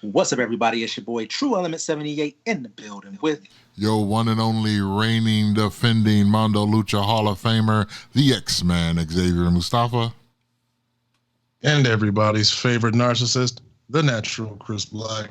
What's up, everybody? It's your boy Tru Element 78 in the building with your one and only reigning, defending Mondo Lucha Hall of Famer, the X-Man, Xavier Mustafa. And everybody's favorite narcissist, the natural Chris Black.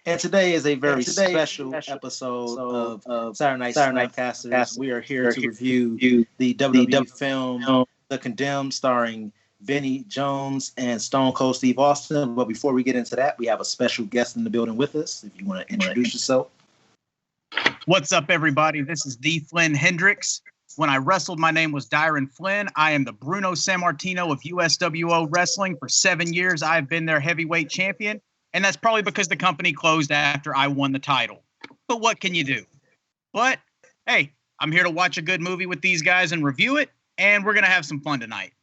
And today is a very special episode of Saturday Night Snapcasters. We are here to review the WWE film The Condemned, starring Vinny Jones and Stone Cold Steve Austin. But before we get into that, we have a special guest in the building with us. If you want to introduce yourself. What's up, everybody? This is the Flynn Hendrix. When I wrestled, my name was Dyron Flynn. I am the Bruno Sammartino of USWO Wrestling. For 7 years, I've been their heavyweight champion. And that's probably because the company closed after I won the title. But what can you do? But, hey, I'm here to watch a good movie with these guys and review it. And we're going to have some fun tonight.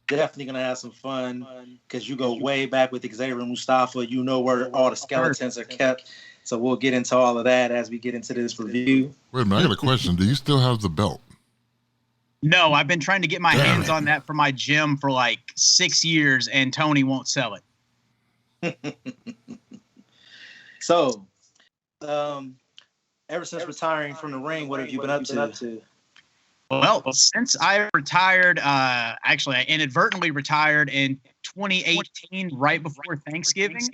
Definitely going to have some fun because you go way back with Xavier and Mustafa. You know where all the skeletons are kept. So we'll get into all of that as we get into this review. Wait a minute, I got a question. Do you still have the belt? No, I've been trying to get my hands on that for my gym for like 6 years, and Tony won't sell it. So, ever since retiring from the ring, what have you been up to? Well, since I retired, actually, I inadvertently retired in 2018, right before Thanksgiving.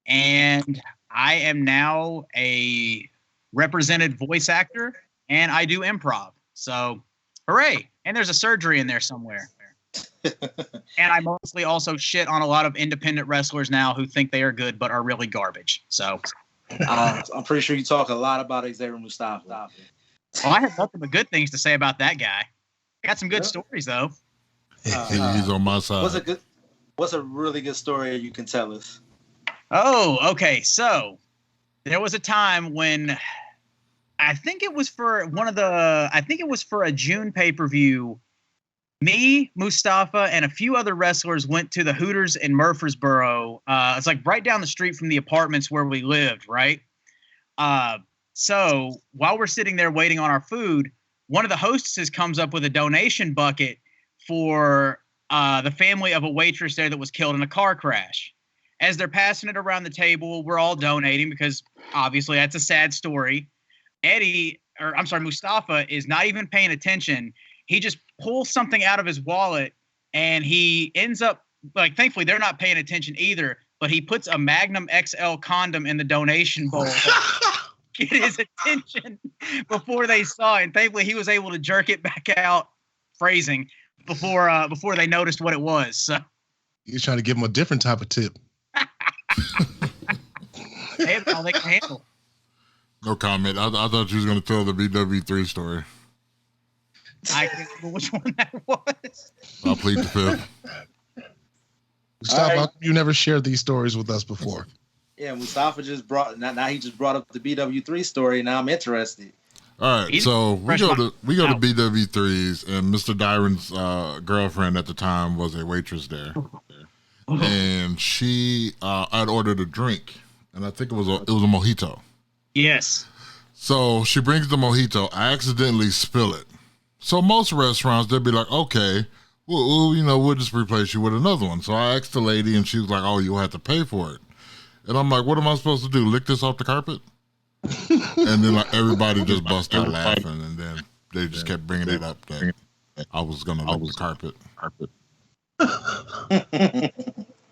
And I am now a represented voice actor, and I do improv. So, hooray. And there's a surgery in there somewhere. And I mostly also shit on a lot of independent wrestlers now who think they are good but are really garbage. So, I'm pretty sure you talk a lot about Xavier Mustafa. Well, I have nothing but good things to say about that guy. Got some good stories, though. He's on my side. What's a really good story you can tell us? Oh, okay. So there was a time when I think it was for a June pay-per-view. Me, Mustafa, and a few other wrestlers went to the Hooters in Murfreesboro. It's like right down the street from the apartments where we lived, right? So while we're sitting there waiting on our food, one of the hostesses comes up with a donation bucket for the family of a waitress there that was killed in a car crash. As they're passing it around the table, we're all donating because obviously that's a sad story. Mustafa is not even paying attention. He just pulls something out of his wallet and he ends up, like, thankfully they're not paying attention either, but he puts a Magnum XL condom in the donation bowl. Get his attention before they saw it. And thankfully he was able to jerk it back out, phrasing, before they noticed what it was. So you're trying to give him a different type of tip. That's all they can handle. No comment. I thought you was going to tell the BW3 story. I can't remember which one that was. I'll plead the fifth. Mustafa, you never shared these stories with us before. Yeah, Mustafa just brought up the BW3 story. Now I'm interested. All right, so we go to BW3's, and Mr. Dyron's girlfriend at the time was a waitress there, and she I'd ordered a drink, and I think it was a mojito. Yes. So she brings the mojito. I accidentally spill it. So most restaurants, they'd be like, okay, we'll just replace you with another one. So I asked the lady, and she was like, oh, you'll have to pay for it. And I'm like, what am I supposed to do? Lick this off the carpet? And then everybody just bust out laughing, and then they just kept bringing it up that I was going to lick the carpet.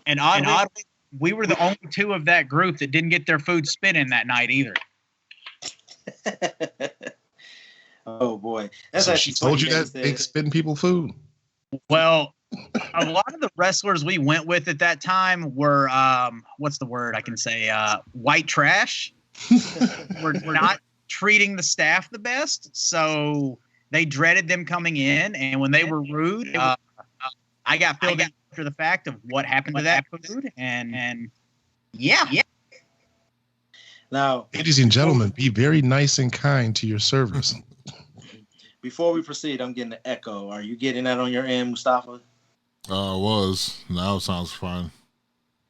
And oddly, we were the only two of that group that didn't get their food spinning that night either. Oh boy, that's so she told you that they spin people food. Well, a lot of the wrestlers we went with at that time were what's the word I can say? White trash. We're not treating the staff the best, so they dreaded them coming in, and when they were rude, I got filled in after the fact of what happened to that food, and yeah. Now, ladies and gentlemen, be very nice and kind to your servers. Before we proceed, I'm getting an echo. Are you getting that on your end, Mustafa? Was. Now it sounds fine.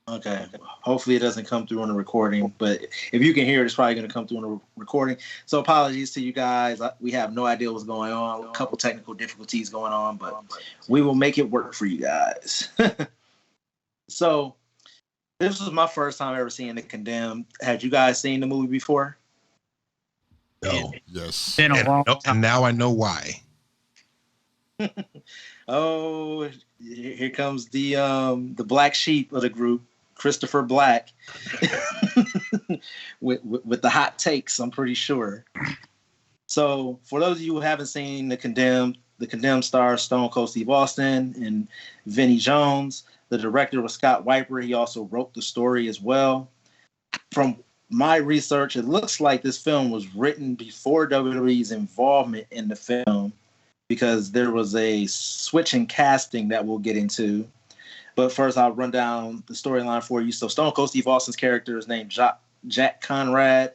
Okay. Hopefully it doesn't come through on the recording, but if you can hear it, it's probably going to come through on the recording. So apologies to you guys. We have no idea what's going on. A couple technical difficulties going on, but we will make it work for you guys. So This was my first time ever seeing The Condemned. Had you guys seen the movie before? No. Yes. Been a long time. And now I know why. Oh, here comes the black sheep of the group, Christopher Black, with the hot takes. I'm pretty sure. So, for those of you who haven't seen The Condemned stars Stone Cold Steve Austin and Vinnie Jones. The director was Scott Weiper. He also wrote the story as well. From my research, it looks like this film was written before WWE's involvement in the film, because there was a switch in casting that we'll get into. But first, I'll run down the storyline for you. So Stone Cold Steve Austin's character is named Jack Conrad,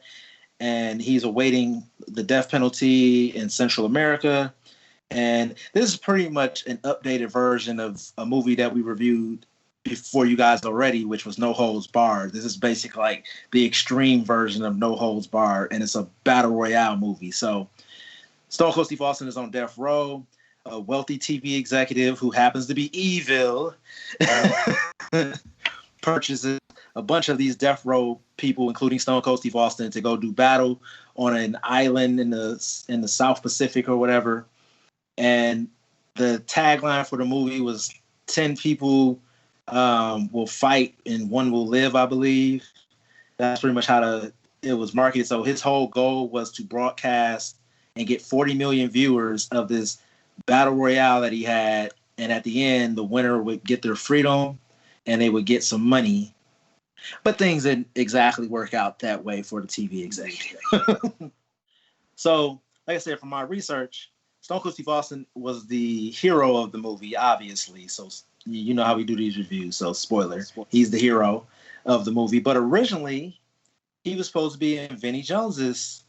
and he's awaiting the death penalty in Central America. And this is pretty much an updated version of a movie that we reviewed before you guys already, which was No Holds Barred. This is basically like the extreme version of No Holds Barred, and it's a battle royale movie. So Stone Cold Steve Austin is on death row. A wealthy TV executive who happens to be evil purchases a bunch of these death row people, including Stone Cold Steve Austin, to go do battle on an island in the South Pacific or whatever. And the tagline for the movie was 10 people will fight and one will live, I believe. That's pretty much how it was marketed. So his whole goal was to broadcast and get 40 million viewers of this battle royale that he had. And at the end, the winner would get their freedom and they would get some money. But things didn't exactly work out that way for the TV executive. So, like I said, from my research, Stone Cold Steve Austin was the hero of the movie, obviously. So you know how we do these reviews. So spoiler, he's the hero of the movie. But originally, he was supposed to be in Vinnie Jones's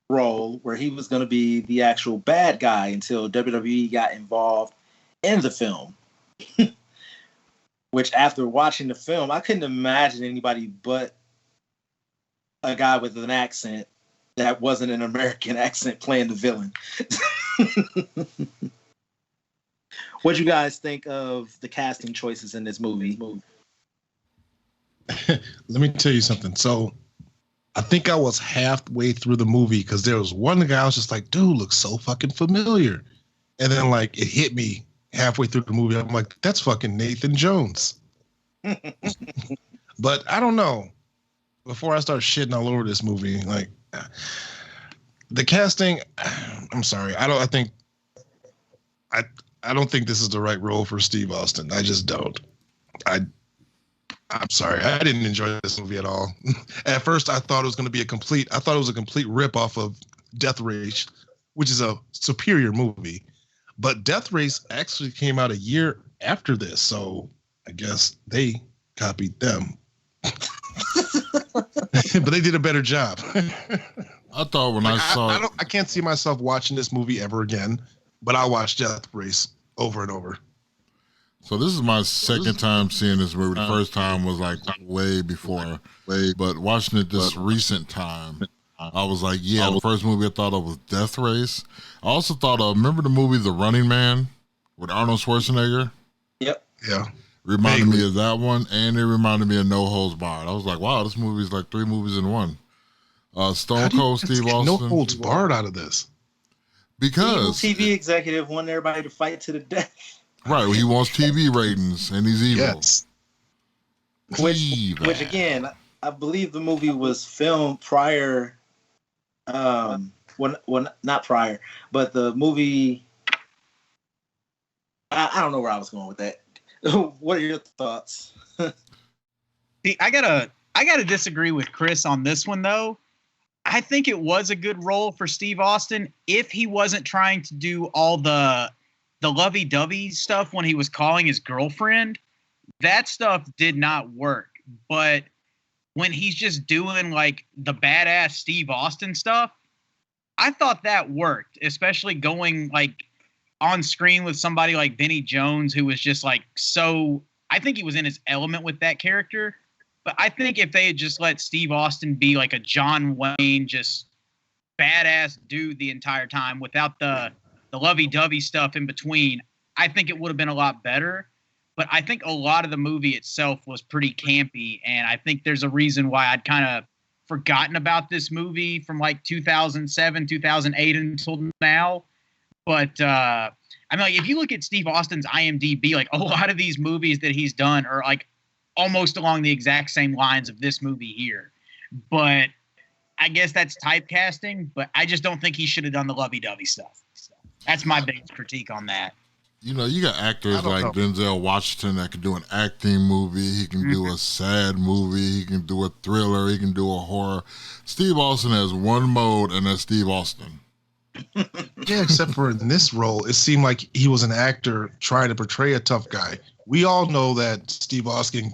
role, where he was going to be the actual bad guy until WWE got involved in the film. Which, after watching the film, I couldn't imagine anybody but a guy with an accent that wasn't an American accent playing the villain. What do you guys think of the casting choices in this movie? Let me tell you something. So I think I was halfway through the movie because there was one guy I was just like, dude, looks so fucking familiar. And then like it hit me halfway through the movie. I'm like, that's fucking Nathan Jones. But I don't know. Before I start shitting all over this movie, like the casting, I'm sorry. I don't think this is the right role for Steve Austin. I just don't. I'm sorry. I didn't enjoy this movie at all. At first, I thought it was going to be a complete rip off of Death Race, which is a superior movie. But Death Race actually came out a year after this, so I guess they copied them. But they did a better job. I thought when I saw it, I can't see myself watching this movie ever again, but I'll watch Death Race over and over. So this is my second time seeing this movie. The first time was like way before, but watching it this recent time, I was like, yeah, the first movie I thought of was Death Race. I also thought of, remember the movie The Running Man with Arnold Schwarzenegger? Yep. Yeah. Reminded me of that one, and it reminded me of No Holds Barred. I was like, wow, this movie is like 3 movies in one. Stone Cold Steve Austin. No Holds Barred out of this. Because evil TV executive wanted everybody to fight to the death. Right, he wants TV ratings, and he's evil. Yes. Which again, I believe the movie was filmed prior. Not prior, but the movie. I don't know where I was going with that. What are your thoughts? See, I gotta disagree with Chris on this one though. I think it was a good role for Steve Austin if he wasn't trying to do all the lovey-dovey stuff when he was calling his girlfriend. That stuff did not work. But when he's just doing like the badass Steve Austin stuff, I thought that worked, especially going like on screen with somebody like Vinnie Jones, who was just like so. I think he was in his element with that character. But I think if they had just let Steve Austin be like a John Wayne, just badass dude the entire time without the lovey-dovey stuff in between, I think it would have been a lot better. But I think a lot of the movie itself was pretty campy, and I think there's a reason why I'd kind of forgotten about this movie from like 2007, 2008 until now. But I mean, like, if you look at Steve Austin's IMDb, like a lot of these movies that he's done are like almost along the exact same lines of this movie here. But I guess that's typecasting, but I just don't think he should have done the lovey-dovey stuff. So that's my biggest critique on that. You know, you got actors like Denzel Washington that can do an acting movie. He can do a sad movie. He can do a thriller. He can do a horror. Steve Austin has one mode, and that's Steve Austin. Yeah, except for in this role, it seemed like he was an actor trying to portray a tough guy. We all know that Steve Austin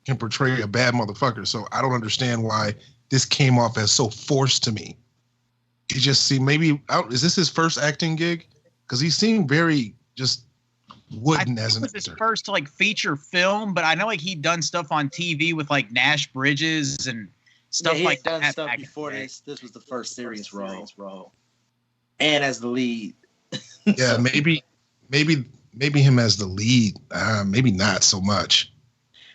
can portray a bad motherfucker, so I don't understand why this came off as so forced to me. It just seemed is this his first acting gig? Because he seemed very just wooden as an actor. It was his first like feature film, but I know like he'd done stuff on TV with like Nash Bridges and stuff like that. Done stuff before this. This was the first serious role, and as the lead. Yeah, maybe him as the lead. Maybe not so much.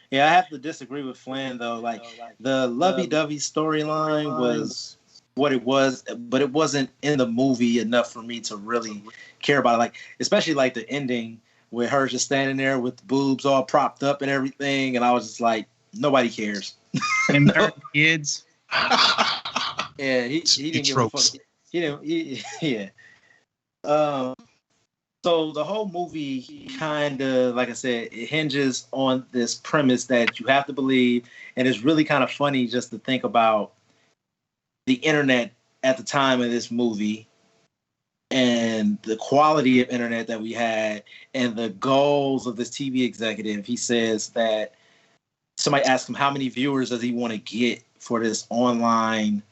Yeah, I have to disagree with Flynn though. Like the lovey-dovey storyline was what it was, but it wasn't in the movie enough for me to really care about it. Like, especially like the ending with her just standing there with the boobs all propped up and everything, and I was just like, nobody cares. And their kids. Yeah, he didn't give a fuck. Yeah. So the whole movie kind of, like I said, it hinges on this premise that you have to believe, and it's really kind of funny just to think about the internet at the time of this movie and the quality of internet that we had and the goals of this TV executive. He says that somebody asked him how many viewers does he want to get for this online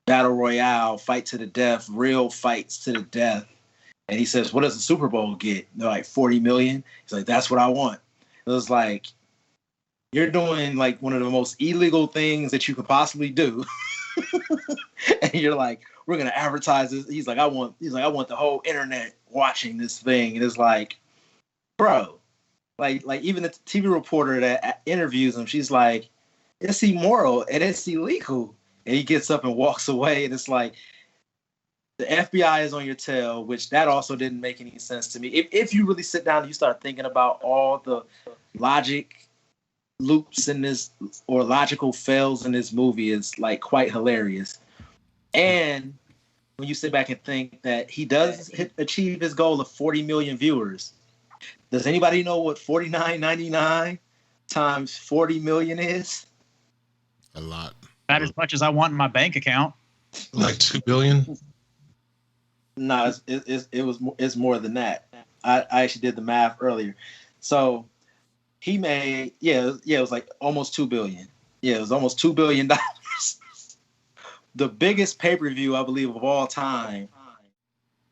battle royale, fight to the death, real fights to the death. And he says, what does the Super Bowl get? They're like 40 million. He's like, that's what I want. It was like, you're doing like one of the most illegal things that you could possibly do. And you're like, we're going to advertise this. He's like, I want the whole internet watching this thing. And it's like, bro, like even the TV reporter that interviews him, she's like, it's immoral and it's illegal. And he gets up and walks away. And it's like, the FBI is on your tail, which that also didn't make any sense to me. If you really sit down and you start thinking about all the logic loops in this or logical fails in this movie, is like quite hilarious. And when you sit back and think that he does achieve his goal of 40 million viewers, does anybody know what $49.99 times 40 million is? A lot. About as much as I want in my bank account. Like 2 billion. No, it's more than that. I actually did the math earlier. So he made it was like almost 2 billion. Yeah, it was almost $2 billion. The biggest pay-per-view, I believe, of all time,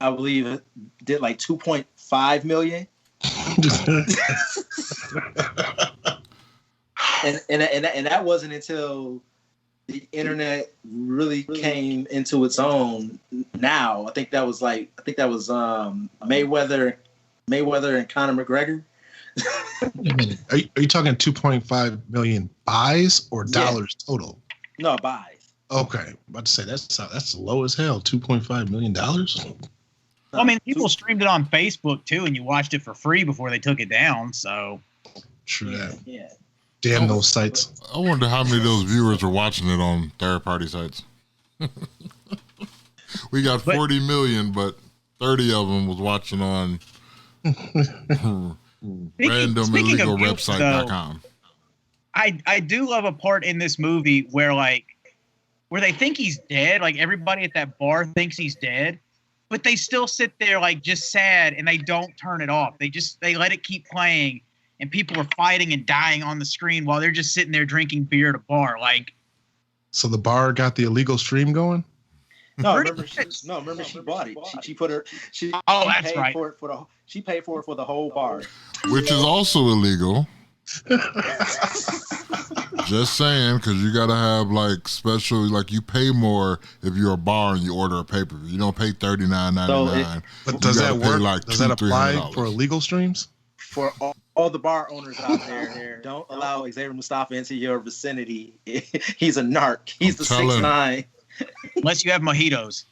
I believe it did like 2.5 million. and that wasn't until the internet really came into its own. Now, I think that was Mayweather and Conor McGregor. Are you talking 2.5 million buys or dollars total? No, buys. Okay, I'm about to say that's low as hell. $2.5 million. Well, I mean, people streamed it on Facebook too, and you watched it for free before they took it down. So true that. Yeah. Damn those sites. I wonder how many of those viewers are watching it on third-party sites. We got 40 million, but 30 of them was watching on randomillegalwebsite.com. I do love a part in this movie where they think he's dead. Like, everybody at that bar thinks he's dead, but they still sit there like just sad, and they don't turn it off. They let it keep playing. And people are fighting and dying on the screen while they're just sitting there drinking beer at a bar. Like, so the bar got the illegal stream going? No, remember she bought it. She put her. That's right. She paid for it for the whole bar, which is also illegal. Just saying, because you gotta have like special, like you pay more if you're a bar and you order a pay-per-view. You don't pay $39.99. But does that work? Does that apply for illegal streams? for all the bar owners out there, don't allow Xavier Mustafa into your vicinity. He's a narc. He's the 6'9". Unless you have mojitos.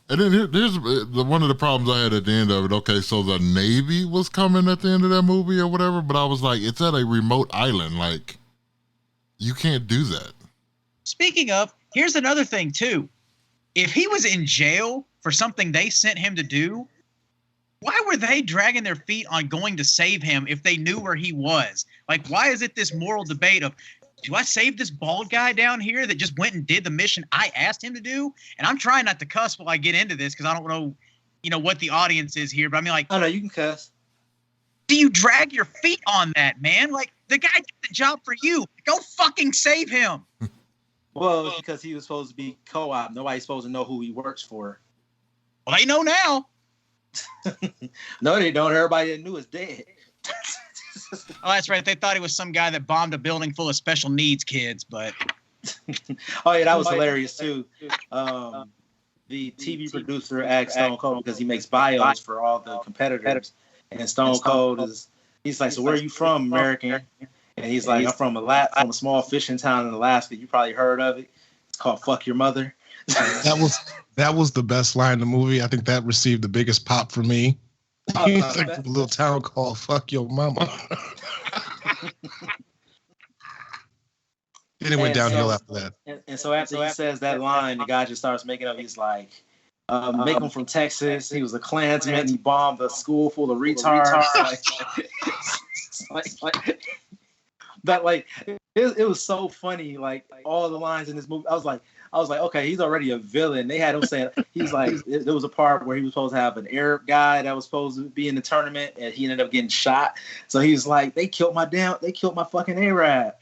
And then here's one of the problems I had at the end of it. Okay, so the Navy was coming at the end of that movie or whatever, but I was like, it's at a remote island. Like, you can't do that. Speaking of, here's another thing, too. If he was in jail for something they sent him to do, why were they dragging their feet on going to save him if they knew where he was? Like, why is it this moral debate of, do I save this bald guy down here that just went and did the mission I asked him to do? And I'm trying not to cuss while I get into this because I don't know, what the audience is here. But I mean, like, oh no, you can cuss. Do you drag your feet on that, man? Like, the guy did the job for you. Go fucking save him. Well, it's because he was supposed to be co-op. Nobody's supposed to know who he works for. Well, they know now. No, they don't. Everybody that knew is dead. Oh, that's right. They thought he was some guy that bombed a building full of special needs kids, but... Oh, yeah, that was hilarious, too. The TV producer asked Stone Cold because he makes bios for all the competitors. And Stone Cold he's like, so where are you from, American? And he's like, I'm from a small fishing town in Alaska. You probably heard of it. It's called Fuck Your Mother. That was the best line in the movie. I think that received the biggest pop for me. It's like a little town called Fuck Your Mama. Then it went downhill after that. And so after he says that line, the guy just starts making up. He's like, make him from Texas. He was a Klansman. He bombed a school full of retards. It was so funny. Like all the lines in this movie, I was like, okay, he's already a villain. They had him saying, he's like, there was a part where he was supposed to have an Arab guy that was supposed to be in the tournament, and he ended up getting shot. So he was like, they killed my fucking Arab.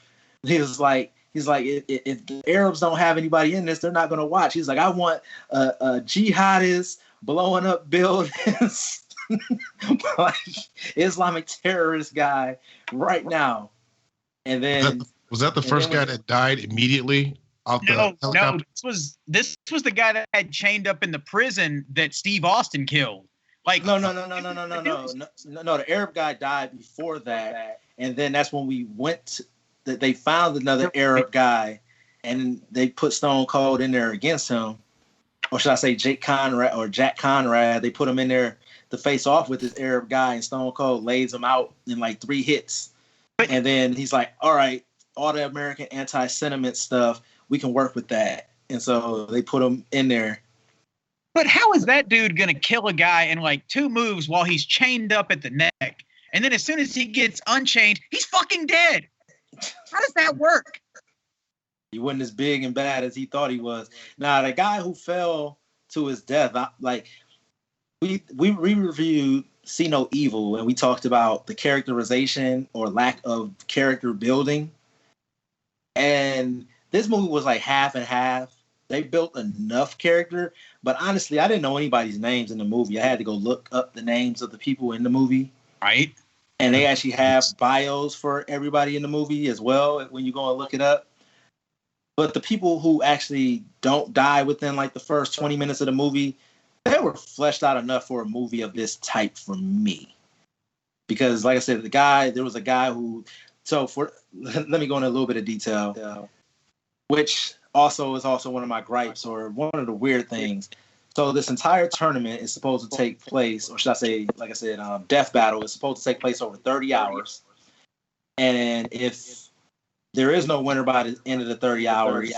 He was like, if the Arabs don't have anybody in this, they're not gonna watch. He's like, I want a jihadist blowing up buildings, like Islamic terrorist guy right now. And then was that the first guy that died immedially? No. This was the guy that had chained up in the prison that Steve Austin killed. Like no. The Arab guy died before that, and then that's when we went. They found another Arab guy, and they put Stone Cold in there against him, or should I say Jack Conrad? They put him in there to face off with this Arab guy, and Stone Cold lays him out in like 3 hits, and then he's like, all right, all the American anti-sentiment stuff, we can work with that. And so they put him in there. But how is that dude going to kill a guy in like 2 moves while he's chained up at the neck? And then as soon as he gets unchained, he's fucking dead. How does that work? He wasn't as big and bad as he thought he was. Now, the guy who fell to his death, we reviewed See No Evil, and we talked about the characterization or lack of character building. And this movie was like half and half. They built enough character, but honestly, I didn't know anybody's names in the movie. I had to go look up the names of the people in the movie. Right. And they actually have bios for everybody in the movie as well when you go and look it up. But the people who actually don't die within like the first 20 minutes of the movie, they were fleshed out enough for a movie of this type for me. Because like I said, there was a guy who, let me go into a little bit of detail, which also is one of my gripes or one of the weird things. So this entire tournament is supposed to take place, or should I say, like I said, Death Battle is supposed to take place over 30 hours. And if there is no winner by the end of the 30 hours,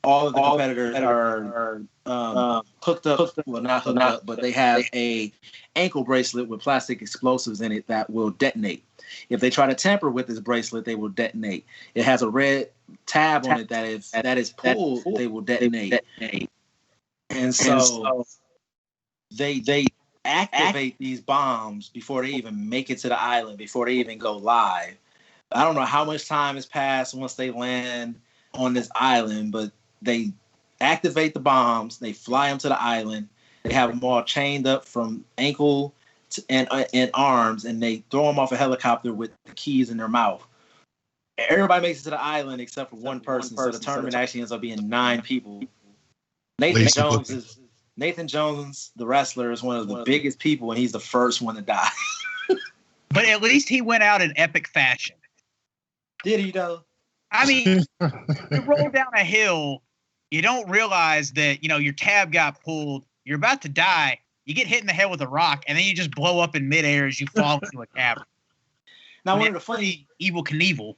all of the competitors are hooked up. Well, not hooked up, but they have a ankle bracelet with plastic explosives in it that will detonate. If they try to tamper with this bracelet, they will detonate. It has a red tab on it that is pulled, they will detonate. And so they activate these bombs before they even make it to the island, before they even go live. I don't know how much time has passed once they land on this island, but they activate the bombs. They fly them to the island. They have them all chained up from ankle and arms, and they throw them off a helicopter with the keys in their mouth. Everybody makes it to the island except for one person. So the tournament actually ends up being 9 people. Nathan Jones, the wrestler, is one of the biggest people, and he's the first one to die. But at least he went out in epic fashion. Did he though? I mean, you roll down a hill, you don't realize that, your tab got pulled, you're about to die, you get hit in the head with a rock, and then you just blow up in midair as you fall into a cavern. Now, one of the funny Evel Knievel.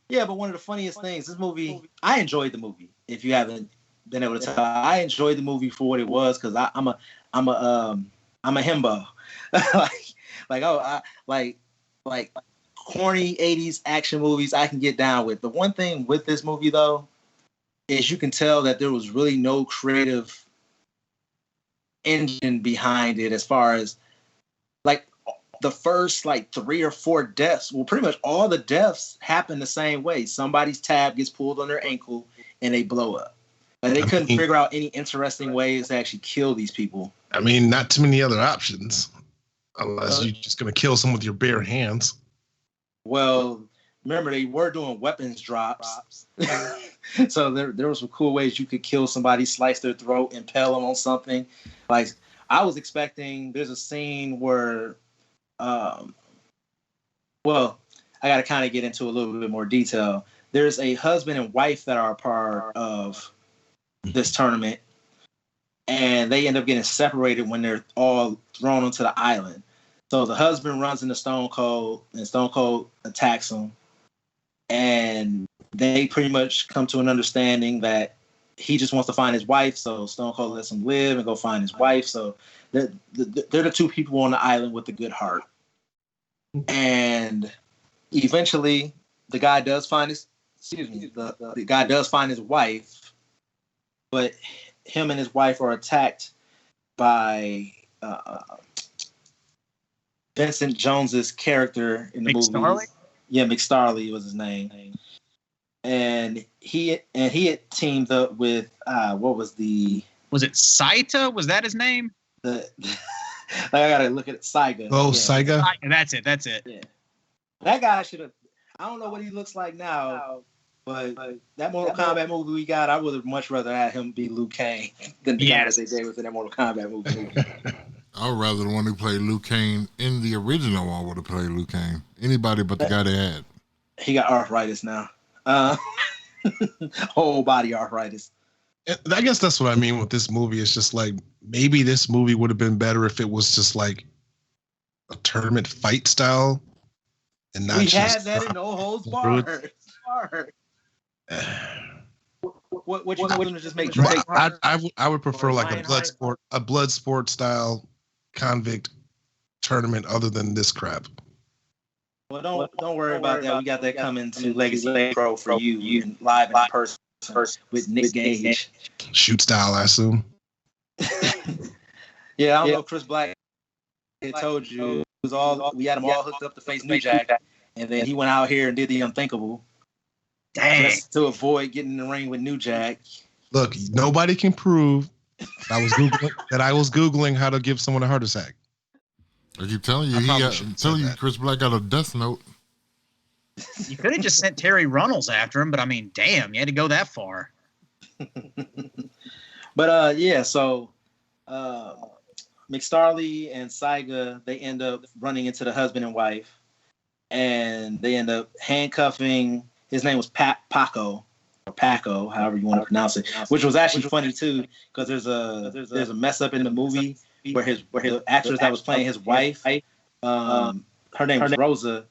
Yeah, but one of the funniest things, this movie, I enjoyed the movie. If you haven't been able to tell, I enjoyed the movie for what it was because I'm a himbo. like corny 80s action movies I can get down with. The one thing with this movie though is you can tell that there was really no creative engine behind it as far as like the first like 3 or 4 deaths. Well, pretty much all the deaths happen the same way. Somebody's tab gets pulled on their ankle and they blow up. Like they couldn't figure out any interesting ways to actually kill these people. I mean, not too many other options unless you're just going to kill someone with your bare hands. Well, remember they were doing weapons drops. So there were some cool ways you could kill somebody, slice their throat, impale them on something. Like I was expecting, there's a scene where, well, I got to kind of get into a little bit more detail. There's a husband and wife that are a part of this tournament, and they end up getting separated when they're all thrown onto the island. So the husband runs into Stone Cold, and Stone Cold attacks him. And they pretty much come to an understanding that he just wants to find his wife. So Stone Cold lets him live and go find his wife. So they're the 2 people on the island with the good heart. And eventually, the guy does find his. The guy does find his wife, but him and his wife are attacked by Vincent Jones's character in the movie. Yeah, Mcstarley was his name. And he had teamed up with was it Saita? Was that his name? I gotta look at it. Saiga. Oh, yeah. Saiga. That's it. Yeah. That guy should have. I don't know what he looks like now, but that Mortal Kombat movie we got, I would have much rather had him be Liu Kang than the guy that they gave us in that Mortal Kombat movie. I would rather the one who played Liu Kang in the original one would have played Liu Kang. Anybody but the guy they had. He got arthritis now. Whole body arthritis. I guess that's what I mean with this movie. It's just like maybe this movie would have been better if it was just like a tournament fight style, and not. We had that in No Holds Barred. What you want to just make? I would prefer like a blood sport style convict tournament other than this crap. Well, don't worry about that. We got that coming to Legacy Pro for you live in person with Nick Gage. Shoot style, I assume. Yeah, I don't know if Chris Black told you. It was all we had them all hooked up to face New Jack, and then he went out here and did the unthinkable. Dang. Just to avoid getting in the ring with New Jack. Look, nobody can prove that I was Googling how to give someone a heart attack. I keep telling you, Chris Black got a death note. You could have just sent Terry Runnels after him, but I mean, damn, you had to go that far. But yeah, so Mcstarley and Saiga, they end up running into the husband and wife, and they end up handcuffing. His name was Paco, or Paco, however you want to pronounce it, which was actually funny too, because there's a mess up in the movie where the actress that was playing his wife, her name was Rosa.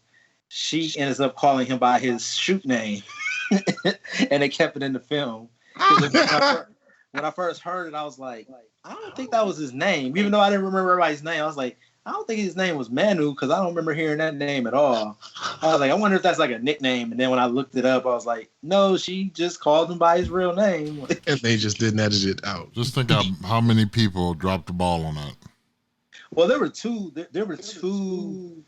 She ends up calling him by his shoot name, and they kept it in the film. When I first heard it, I was like, I don't think that was his name, even though I didn't remember everybody's name. I was like, I don't think his name was Manu because I don't remember hearing that name at all. I was like, I wonder if that's like a nickname. And then when I looked it up, I was like, no, she just called him by his real name. And they just didn't edit it out. Just think how many people dropped the ball on that. Well, there were two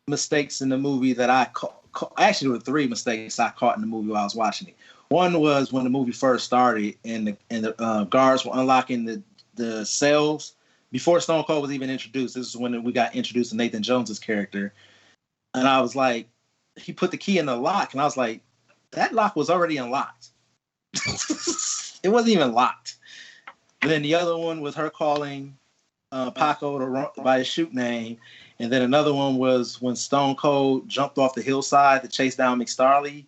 mistakes in the movie that I caught. Actually, there were 3 mistakes I caught in the movie while I was watching it. One was when the movie first started and the guards were unlocking the cells. Before Stone Cold was even introduced, this is when we got introduced to Nathan Jones's character. And I was like, he put the key in the lock, and I was like, that lock was already unlocked. It wasn't even locked. And then the other one was her calling Paco by his shoot name, And then another one was when Stone Cold jumped off the hillside to chase down Mcstarley,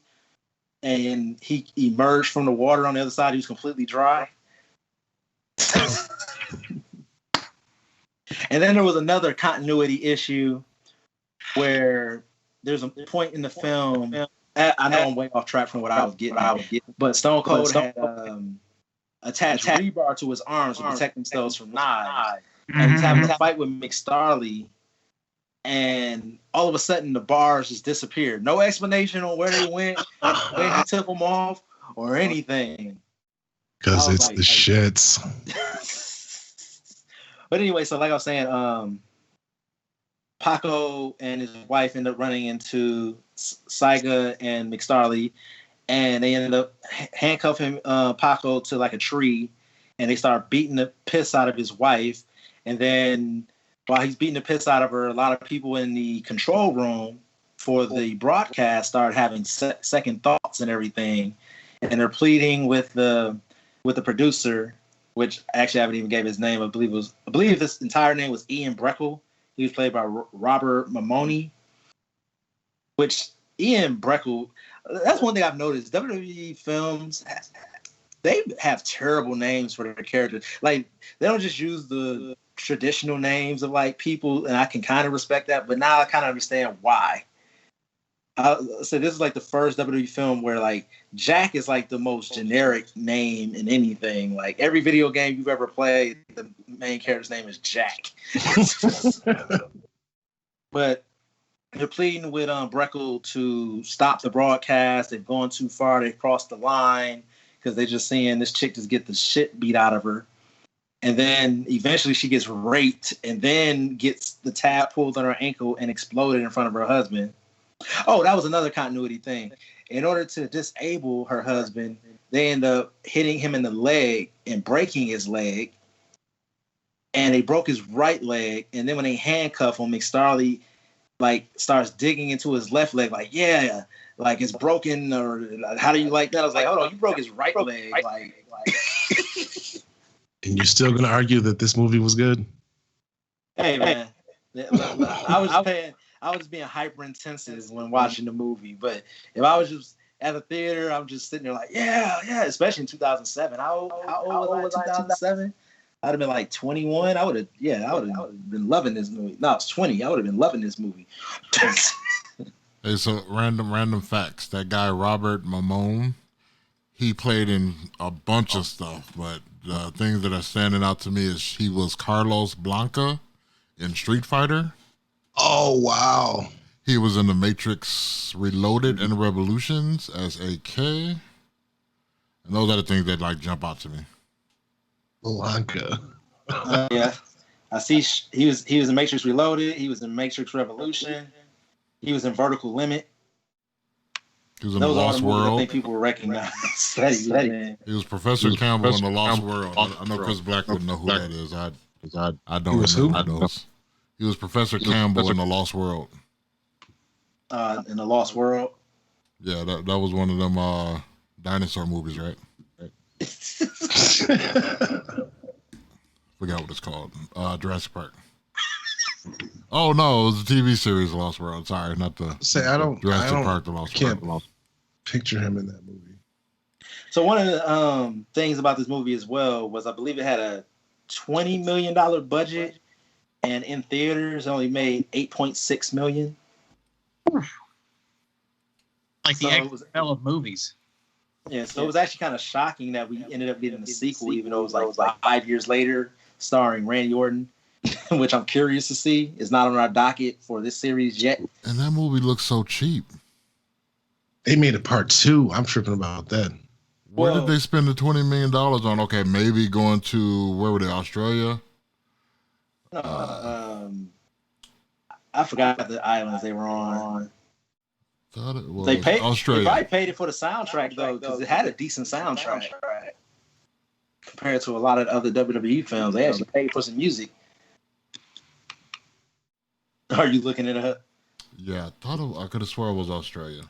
and he emerged from the water on the other side. He was completely dry. And then there was another continuity issue where there's a point in the film. I know I'm way off track from what I was getting, but Stone Cold had attached rebar to his arms to protect themselves from knives. And he's having a fight with Mcstarley, and all of a sudden the bars just disappeared. No explanation on where they went, when he took them off, or anything. Because it's the shits. But anyway, so like I was saying, Paco and his wife ended up running into Saiga and Mcstarley, and they ended up handcuffing Paco to like a tree, and they started beating the piss out of his wife. And then while he's beating the piss out of her, a lot of people in the control room for the broadcast started having second thoughts and everything, and they're pleading with the producer, which actually I haven't even gave his name. I believe this entire name was Ian Breckle. He was played by Robert Mamoni. Which Ian Breckle, that's one thing I've noticed. WWE films, they have terrible names for their characters. Like, they don't just use the traditional names of like people, and I can kind of respect that, but now I kind of understand why. So this is like the first WWE film where like Jack is like the most generic name in anything. Like every video game you've ever played, the main character's name is Jack. But they're pleading with Breckle to stop the broadcast. They've gone too far. They've crossed the line because they're just seeing this chick just get the shit beat out of her. And then eventually she gets raped and then gets the tab pulled on her ankle and exploded in front of her husband. Oh, that was another continuity thing. In order to disable her husband, they end up hitting him in the leg and breaking his leg. And they broke his right leg. And then when they handcuff him, Mcstarley like starts digging into his left leg, like, yeah, like it's broken, or how do you like that? I was like, hold on, you broke his right leg, like. And you're still gonna argue that this movie was good? Hey man, I was being hyper intensive when watching the movie, but if I was just at a theater, I'm just sitting there like, yeah, especially in 2007. How old was I in 2007? I'd have been like 21. I would have been loving this movie. No, I was 20. I would have been loving this movie. Hey, so random facts. That guy Robert Mamone, he played in a bunch of stuff, but the things that are standing out to me is he was Carlos Blanca in Street Fighter. Oh wow! He was in The Matrix Reloaded and Revolutions as AK, and those are the things that like jump out to me. Blanca. Yeah, I see. He was in Matrix Reloaded. He was in Matrix Revolution. He was in Vertical Limit. He was in The Lost World. I think people will recognize. He was Professor Campbell in The Lost World. I know Chris Black would know who that is. I don't know those. He was Professor Campbell in The Lost World. In The Lost World? Yeah, that was one of them dinosaur movies, right? Forgot what it's called. Jurassic Park. Oh no, it was a TV series, Lost World. Sorry, not the Jurassic Park, The Lost World. Can't picture him in that movie. So one of the things about this movie as well was I believe it had a $20 million budget, and in theaters only made $8.6 million. Like the XL of movies. Yeah, so it was actually kind of shocking that we ended up getting a sequel, even though it was like 5 years later, starring Randy Orton, which I'm curious to see. It's not on our docket for this series yet. And that movie looks so cheap. They made a part 2. I'm tripping about that. Where did they spend the $20 million on? Okay, maybe going to, where were they, Australia? I forgot the islands they were on. Thought it was Australia. They probably paid it for the soundtrack, though, because it had a decent soundtrack. Compared to a lot of other WWE films, they actually paid for some music. Are you looking it up? Yeah, I could have swore it was Australia.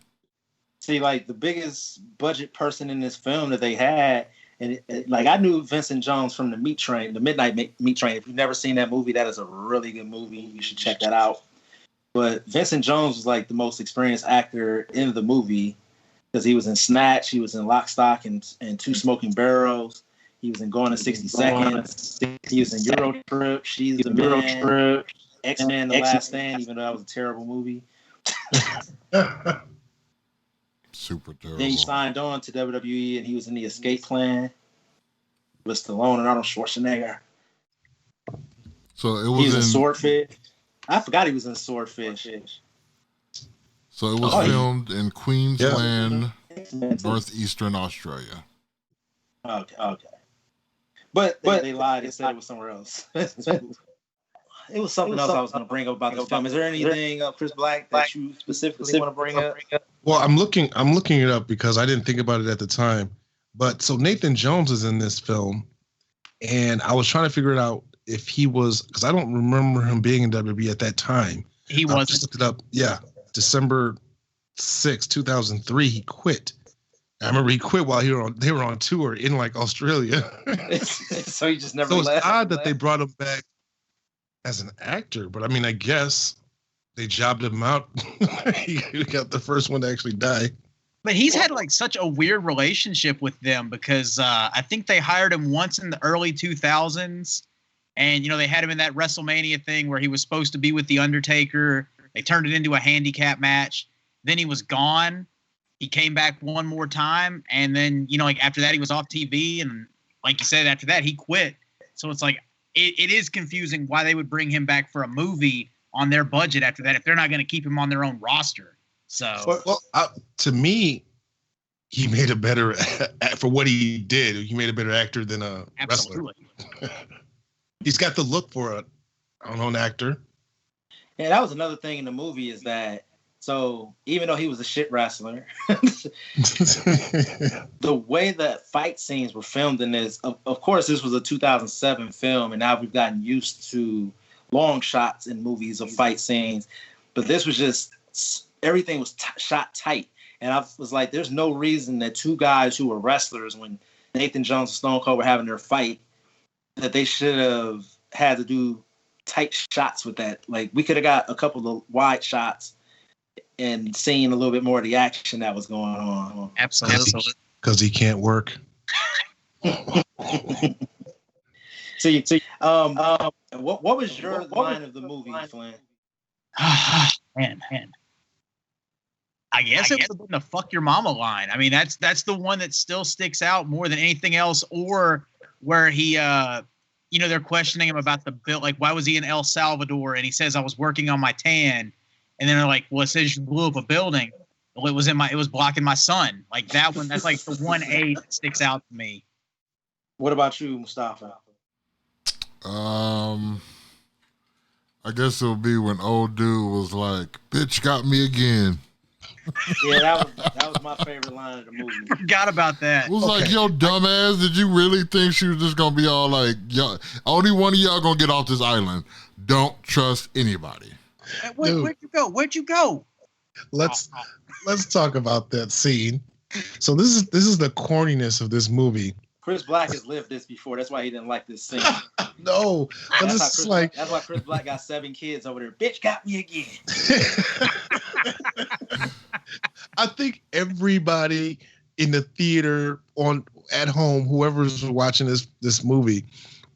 See, like, the biggest budget person in this film that they had, and like, I knew Vincent Jones from the Midnight Meat Train. If you've never seen that movie, that is a really good movie. You should check that out. But Vincent Jones was like the most experienced actor in the movie because he was in Snatch, he was in Lock, Stock, and Two Smoking Barrels. He was in Gone in 60 Seconds. He was in Euro Trip, She's the Man, X-Men: The Last Stand, even though that was a terrible movie. Super terrible. Then he signed on to WWE, and he was in The Escape Plan with Stallone and Arnold Schwarzenegger. So it was He was in Swordfish. I forgot he was in Swordfish. So it was filmed in Queensland, northeastern Australia. Okay. But they lied and said it was somewhere else. It was something else I was going to bring up about this film. Is there anything, Chris Black, that you specifically want to bring up? Well, I'm looking it up because I didn't think about it at the time. But so Nathan Jones is in this film, and I was trying to figure it out if he was, because I don't remember him being in WWE at that time. He was. Just looked it up. Yeah, December 6, 2003, he quit. I remember he quit while they were on tour in like Australia. So he just never left. So it's odd that they brought him back as an actor, but I mean, I guess they jobbed him out. He got the first one to actually die. But he's had like such a weird relationship with them because I think they hired him once in the early 2000s. And, they had him in that WrestleMania thing where he was supposed to be with The Undertaker. They turned it into a handicap match. Then he was gone. He came back one more time. And then, after that, he was off TV. And like you said, after that, he quit. So it's like, it is confusing why they would bring him back for a movie on their budget after that if they're not going to keep him on their own roster. So, to me, he made a better, for what he did, he made a better actor than a wrestler. He's got the look for an actor. Yeah, that was another thing in the movie is that, so even though he was a shit wrestler, the way that fight scenes were filmed in this, of course, this was a 2007 film, and now we've gotten used to long shots in movies of fight scenes. But this was just, everything was shot tight. And I was like, there's no reason that two guys who were wrestlers, when Nathan Jones and Stone Cold were having their fight, that they should have had to do tight shots with that. Like, we could have got a couple of wide shots and seen a little bit more of the action that was going on. Absolutely. Because he can't work. What was your line of the movie, Flynn? Man. I guess it would have been the "fuck your mama" line. I mean, that's the one that still sticks out more than anything else. Or where he, they're questioning him about the bill. Like, why was he in El Salvador? And he says, I was working on my tan. And then they're like, well, it says you blew up a building. Well, it was blocking my sun. Like that one, that's like the 1A that sticks out to me. What about you, Mustafa? I guess it'll be when old dude was like, "Bitch got me again." Yeah, that was my favorite line of the movie. I forgot about that. It was like, yo, dumbass, did you really think she was just gonna be all like, yo, only one of y'all gonna get off this island? Don't trust anybody. Where'd you go? Let's talk about that scene. So this is the corniness of this movie. Chris Black has lived this before. That's why he didn't like this scene. No, that's why Chris Black got 7 kids over there. Bitch got me again. I think everybody in the theater, at home, whoever's watching this movie,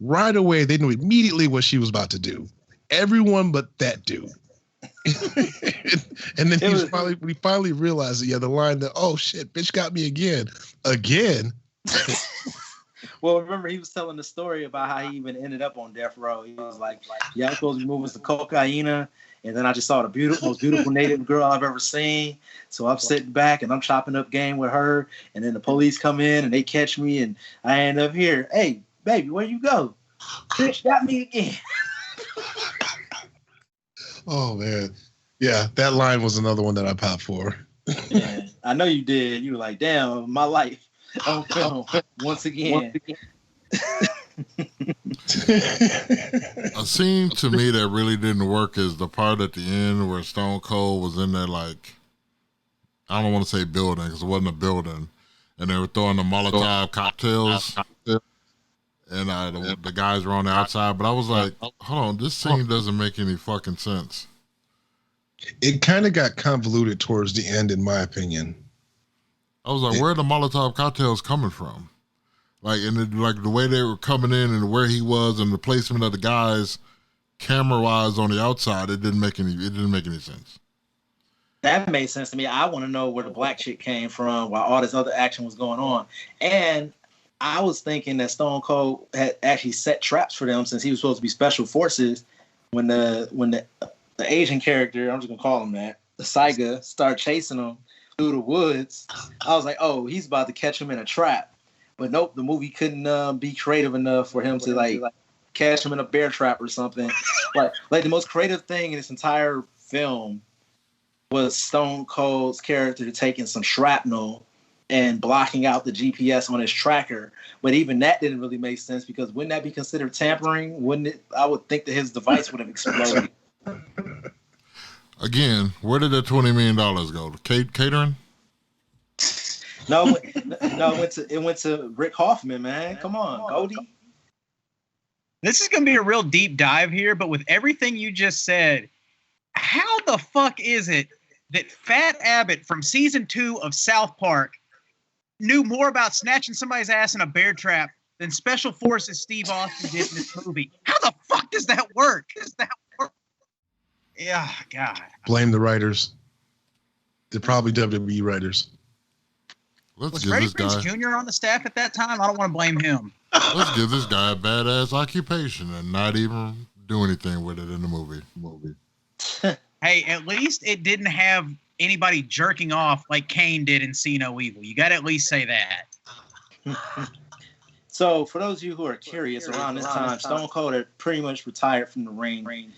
right away they knew immediately what she was about to do. Everyone but that dude. And then we finally realized that, the line that, oh shit, bitch got me again. Well, remember he was telling the story about how he even ended up on death row. He was like, yeah, I'm supposed to be moving some cocaine, and then I just saw the most beautiful native girl I've ever seen. So I'm sitting back and I'm chopping up game with her, and then the police come in and they catch me, and I end up here. Hey, baby, where you go? Bitch got me again. Oh man, yeah, that line was another one that I popped for. Yeah, I know you did. You were like, damn, my life on film once again. A scene to me that really didn't work is the part at the end where Stone Cold was in there, like, I don't want to say building because it wasn't a building, and they were throwing the Molotov cocktails, and the guys were on the outside. But I was like, hold on, this scene doesn't make any fucking sense. It kind of got convoluted towards the end, in my opinion. I was like, where are the Molotov cocktails coming from? Like, and the way they were coming in and where he was and the placement of the guys, camera-wise on the outside, it didn't make any sense. That made sense to me. I want to know where the black chick came from while all this other action was going on. And I was thinking that Stone Cold had actually set traps for them since he was supposed to be special forces. When the Asian character, I'm just gonna call him that, the Saiga, started chasing him through the woods, I was like, oh, he's about to catch him in a trap. But nope, the movie couldn't be creative enough for him to like catch him in a bear trap or something. like the most creative thing in this entire film was Stone Cold's character taking some shrapnel and blocking out the GPS on his tracker. But even that didn't really make sense because wouldn't that be considered tampering? Wouldn't it? I would think that his device would have exploded. Again, where did that $20 million go? To catering? No, it went to Rick Hoffman, man. Come on, Goldie. This is going to be a real deep dive here, but with everything you just said, how the fuck is it that Fat Abbott from season 2 of South Park knew more about snatching somebody's ass in a bear trap than Special Forces Steve Austin did in this movie? How the fuck does that work? Yeah, God. Blame the writers. They're probably WWE writers. Was Freddie Prinze Jr. on the staff at that time? I don't want to blame him. Let's give this guy a badass occupation and not even do anything with it in the movie. Hey, at least it didn't have anybody jerking off like Kane did in See No Evil. You got to at least say that. So, for those of you who are curious, around this time, Stone Cold had pretty much retired from the ring.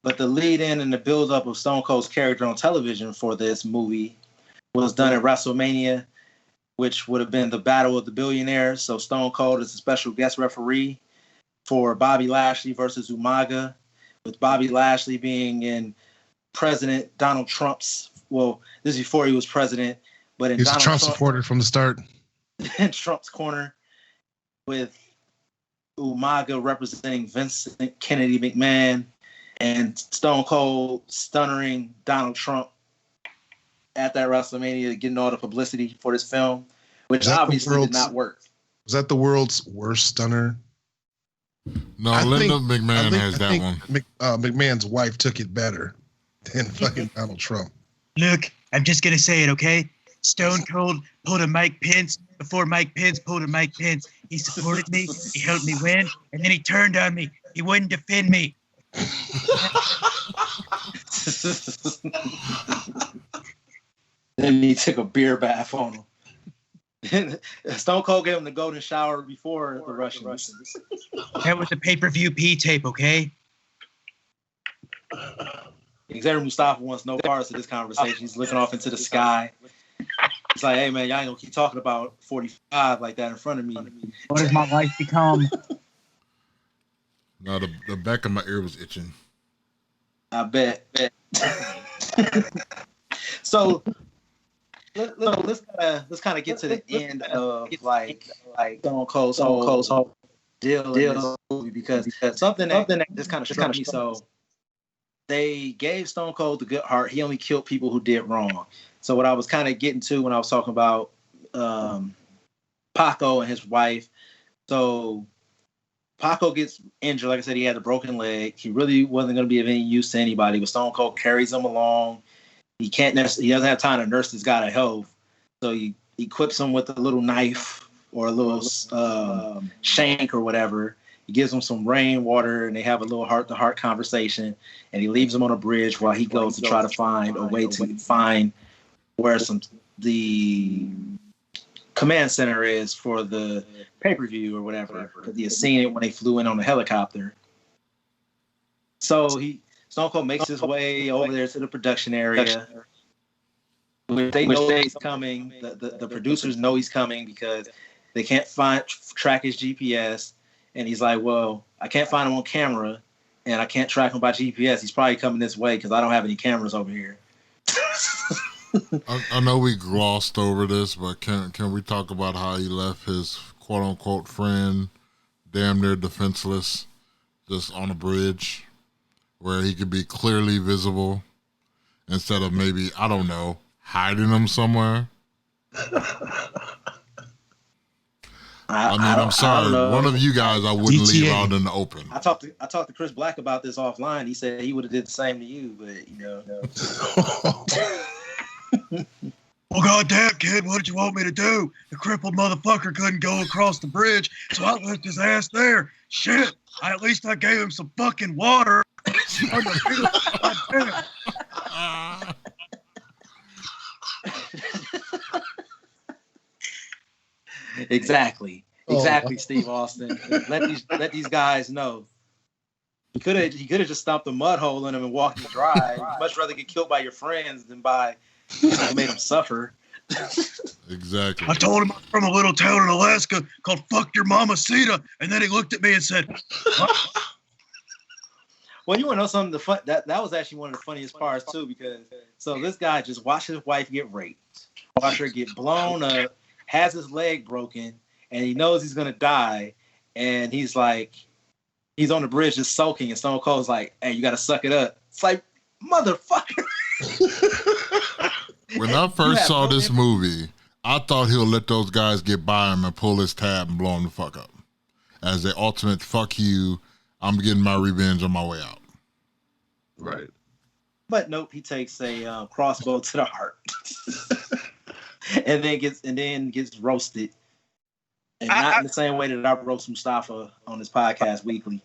But the lead-in and the build-up of Stone Cold's character on television for this movie was done at WrestleMania, which would have been the Battle of the Billionaires. So Stone Cold is a special guest referee for Bobby Lashley versus Umaga, with Bobby Lashley being in President Donald Trump's, well, this is before he was president, but in he's Donald a Trump supporter from the start. In Trump's corner, with Umaga representing Vincent Kennedy McMahon, and Stone Cold stunnering Donald Trump at that WrestleMania, getting all the publicity for this film, which obviously did not work. Was that the world's worst stunner? No, Linda McMahon has that one. McMahon's wife took it better than fucking Donald Trump. Look, I'm just going to say it, okay? Stone Cold pulled a Mike Pence before Mike Pence pulled a Mike Pence. He supported me. He helped me win. And then he turned on me. He wouldn't defend me. Then he took a beer bath on him. Stone Cold gave him the golden shower before the Russians. That was a pay-per-view P-tape, okay? Xavier Mustafa wants no parts of this conversation. He's looking off into the sky. It's like, hey, man, y'all ain't gonna keep talking about 45 like that in front of me. What has my life become? No, the back of my ear was itching. I bet. So let's kind of get to the end of like Stone Cold's whole deal in this movie because something that just kind of struck me. So they gave Stone Cold the good heart. He only killed people who did wrong. So what I was kind of getting to when I was talking about Paco and his wife. So Paco gets injured. Like I said, he had a broken leg. He really wasn't going to be of any use to anybody. But Stone Cold carries him along. He doesn't have time to nurse this guy to health. So he equips him with a little knife or a little shank or whatever. He gives him some rainwater, and they have a little heart-to-heart conversation. And he leaves him on a bridge while he goes to try to find a way to find where the command center is for the pay-per-view or whatever. Because he had seen it when they flew in on the helicopter. So Stone Cold makes his way over there to the production area. They know he's coming. The producers know he's coming because they can't track his GPS. And he's like, well, I can't find him on camera, and I can't track him by GPS. He's probably coming this way because I don't have any cameras over here. I know we glossed over this, but can we talk about how he left his quote-unquote friend damn near defenseless just on a bridge where he could be clearly visible? instead of maybe, I don't know, hiding them somewhere. I'm sorry. One of you guys I wouldn't DTA. leave out in the open. I talked to Chris Black about this offline. He said he would have did the same to you, but Well, goddamn, kid, what did you want me to do? The crippled motherfucker couldn't go across the bridge, so I left his ass there. Shit, at least I gave him some fucking water. Exactly, Steve Austin. Let these guys know. He could have just stomped a mud hole in him and walked him dry. You'd much rather get killed by your friends than by made them suffer. Exactly. I told him I'm from a little town in Alaska called Fuck Your Mama Sita, and then he looked at me and said, Well, you want to know something? That was actually one of the funniest parts too, because so this guy just watched his wife get raped, watched her get blown up, has his leg broken, and he knows he's gonna die, and he's on the bridge just soaking, and Stone Cold's like, "Hey, you gotta suck it up." It's like, motherfucker. When I first saw this movie, I thought he'll let those guys get by him and pull his tab and blow him the fuck up. As the ultimate fuck you, I'm getting my revenge on my way out. Right. But nope, he takes a crossbow to the heart. and then gets roasted. And not in the same way that I roast Mustafa on this podcast weekly.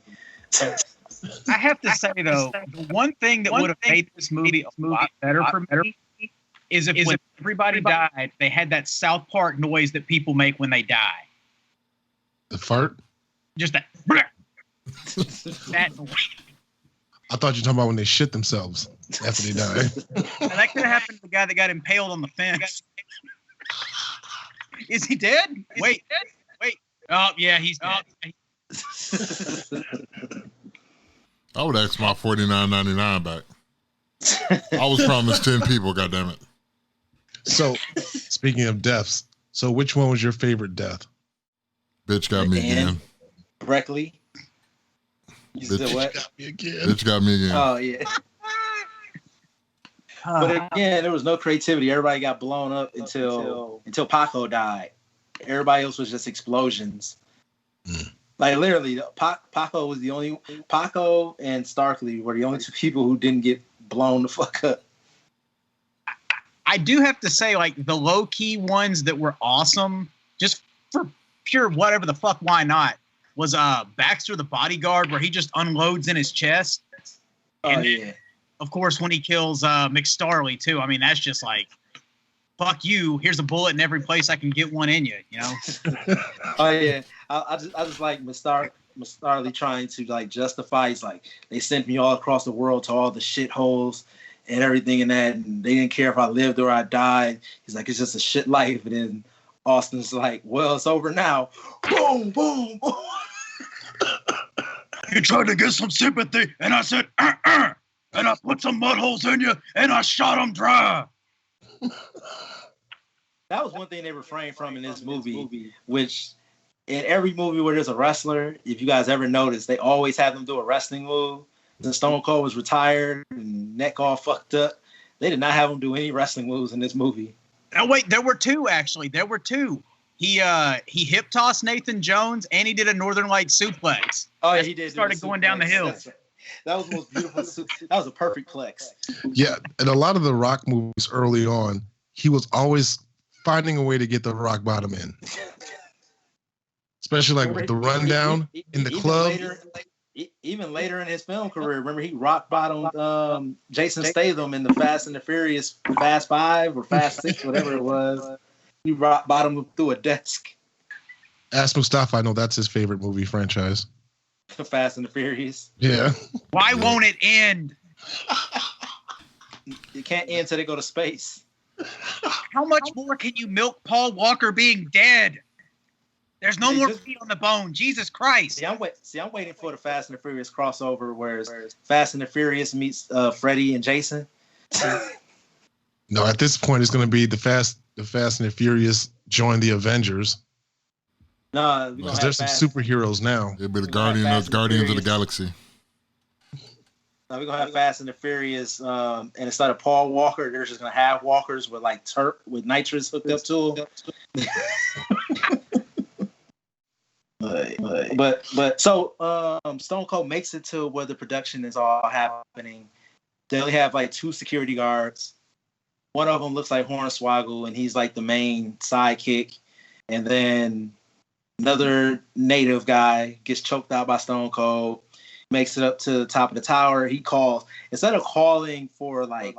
I have to say though, the one thing that would have made this movie a lot better for me is if when everybody died, they had that South Park noise that people make when they die. The fart? Just that. That noise. I thought you were talking about when they shit themselves after they die. Now, that could have happened to the guy that got impaled on the fence. Is he dead? Wait. Oh, yeah, he's dead. I would ask my $49.99 back. I was promised 10 people, goddammit. So, speaking of deaths, so which one was your favorite death? Bitch got me again. Correctly. You said what? Got me again. Bitch got me again. Oh, yeah. But again, there was no creativity. Everybody got blown up until Paco died. Everybody else was just explosions. Like literally, Paco was the only. Paco and Starkley were the only two people who didn't get blown the fuck up. I do have to say, like, the low-key ones that were awesome, just for pure whatever the fuck, why not, was Baxter the bodyguard, where he just unloads in his chest. And then, of course, when he kills Mcstarley, too. I mean, that's just like, fuck you, here's a bullet in every place I can get one in you, you know? Oh, yeah. I just like Mcstarley trying to, like, justify. He's like, they sent me all across the world to all the shitholes and everything and that, and they didn't care if I lived or I died. He's like, it's just a shit life. And then Austin's like, well, it's over now. Boom, boom, boom. You tried to get some sympathy, and I said, and I put some mud holes in you, and I shot them dry. That was one thing they refrained from in this movie, which in every movie where there's a wrestler, if you guys ever noticed, they always have them do a wrestling move. The Stone Cold was retired and neck all fucked up. They did not have him do any wrestling moves in this movie. Oh, wait, there were two, actually. There were two. He hip tossed Nathan Jones, and he did a Northern Light suplex. Oh, yeah, he did. Started going down the hill. That was the most beautiful. That was a perfect plex. Yeah, and a lot of the Rock movies early on, he was always finding a way to get the rock bottom in. Especially like with the rundown in the club. Even later in his film career, remember he rock bottomed Jason Statham in the Fast and the Furious Fast 5 or Fast 6, whatever it was. He rock bottomed through a desk. Ask Mustafa, I know that's his favorite movie franchise. Fast and the Furious. Yeah. Why won't it end? It can't end until they go to space. How much more can you milk Paul Walker being dead? There's no more meat on the bone. Jesus Christ. See, I'm waiting for the Fast and the Furious crossover where Fast and the Furious meets Freddy and Jason. No, at this point, it's going to be the Fast and the Furious join the Avengers. No, because there's some superheroes now. It'll be the Guardians of the Galaxy. Now we're gonna have Fast and the Furious, and instead of Paul Walker, they're just gonna have walkers with like with nitrous hooked up to them. But so Stone Cold makes it to where the production is all happening. They only have like 2 security guards. One of them looks like Hornswoggle, and he's like the main sidekick. And then another native guy gets choked out by Stone Cold. Makes it up to the top of the tower. He calls, instead of calling for like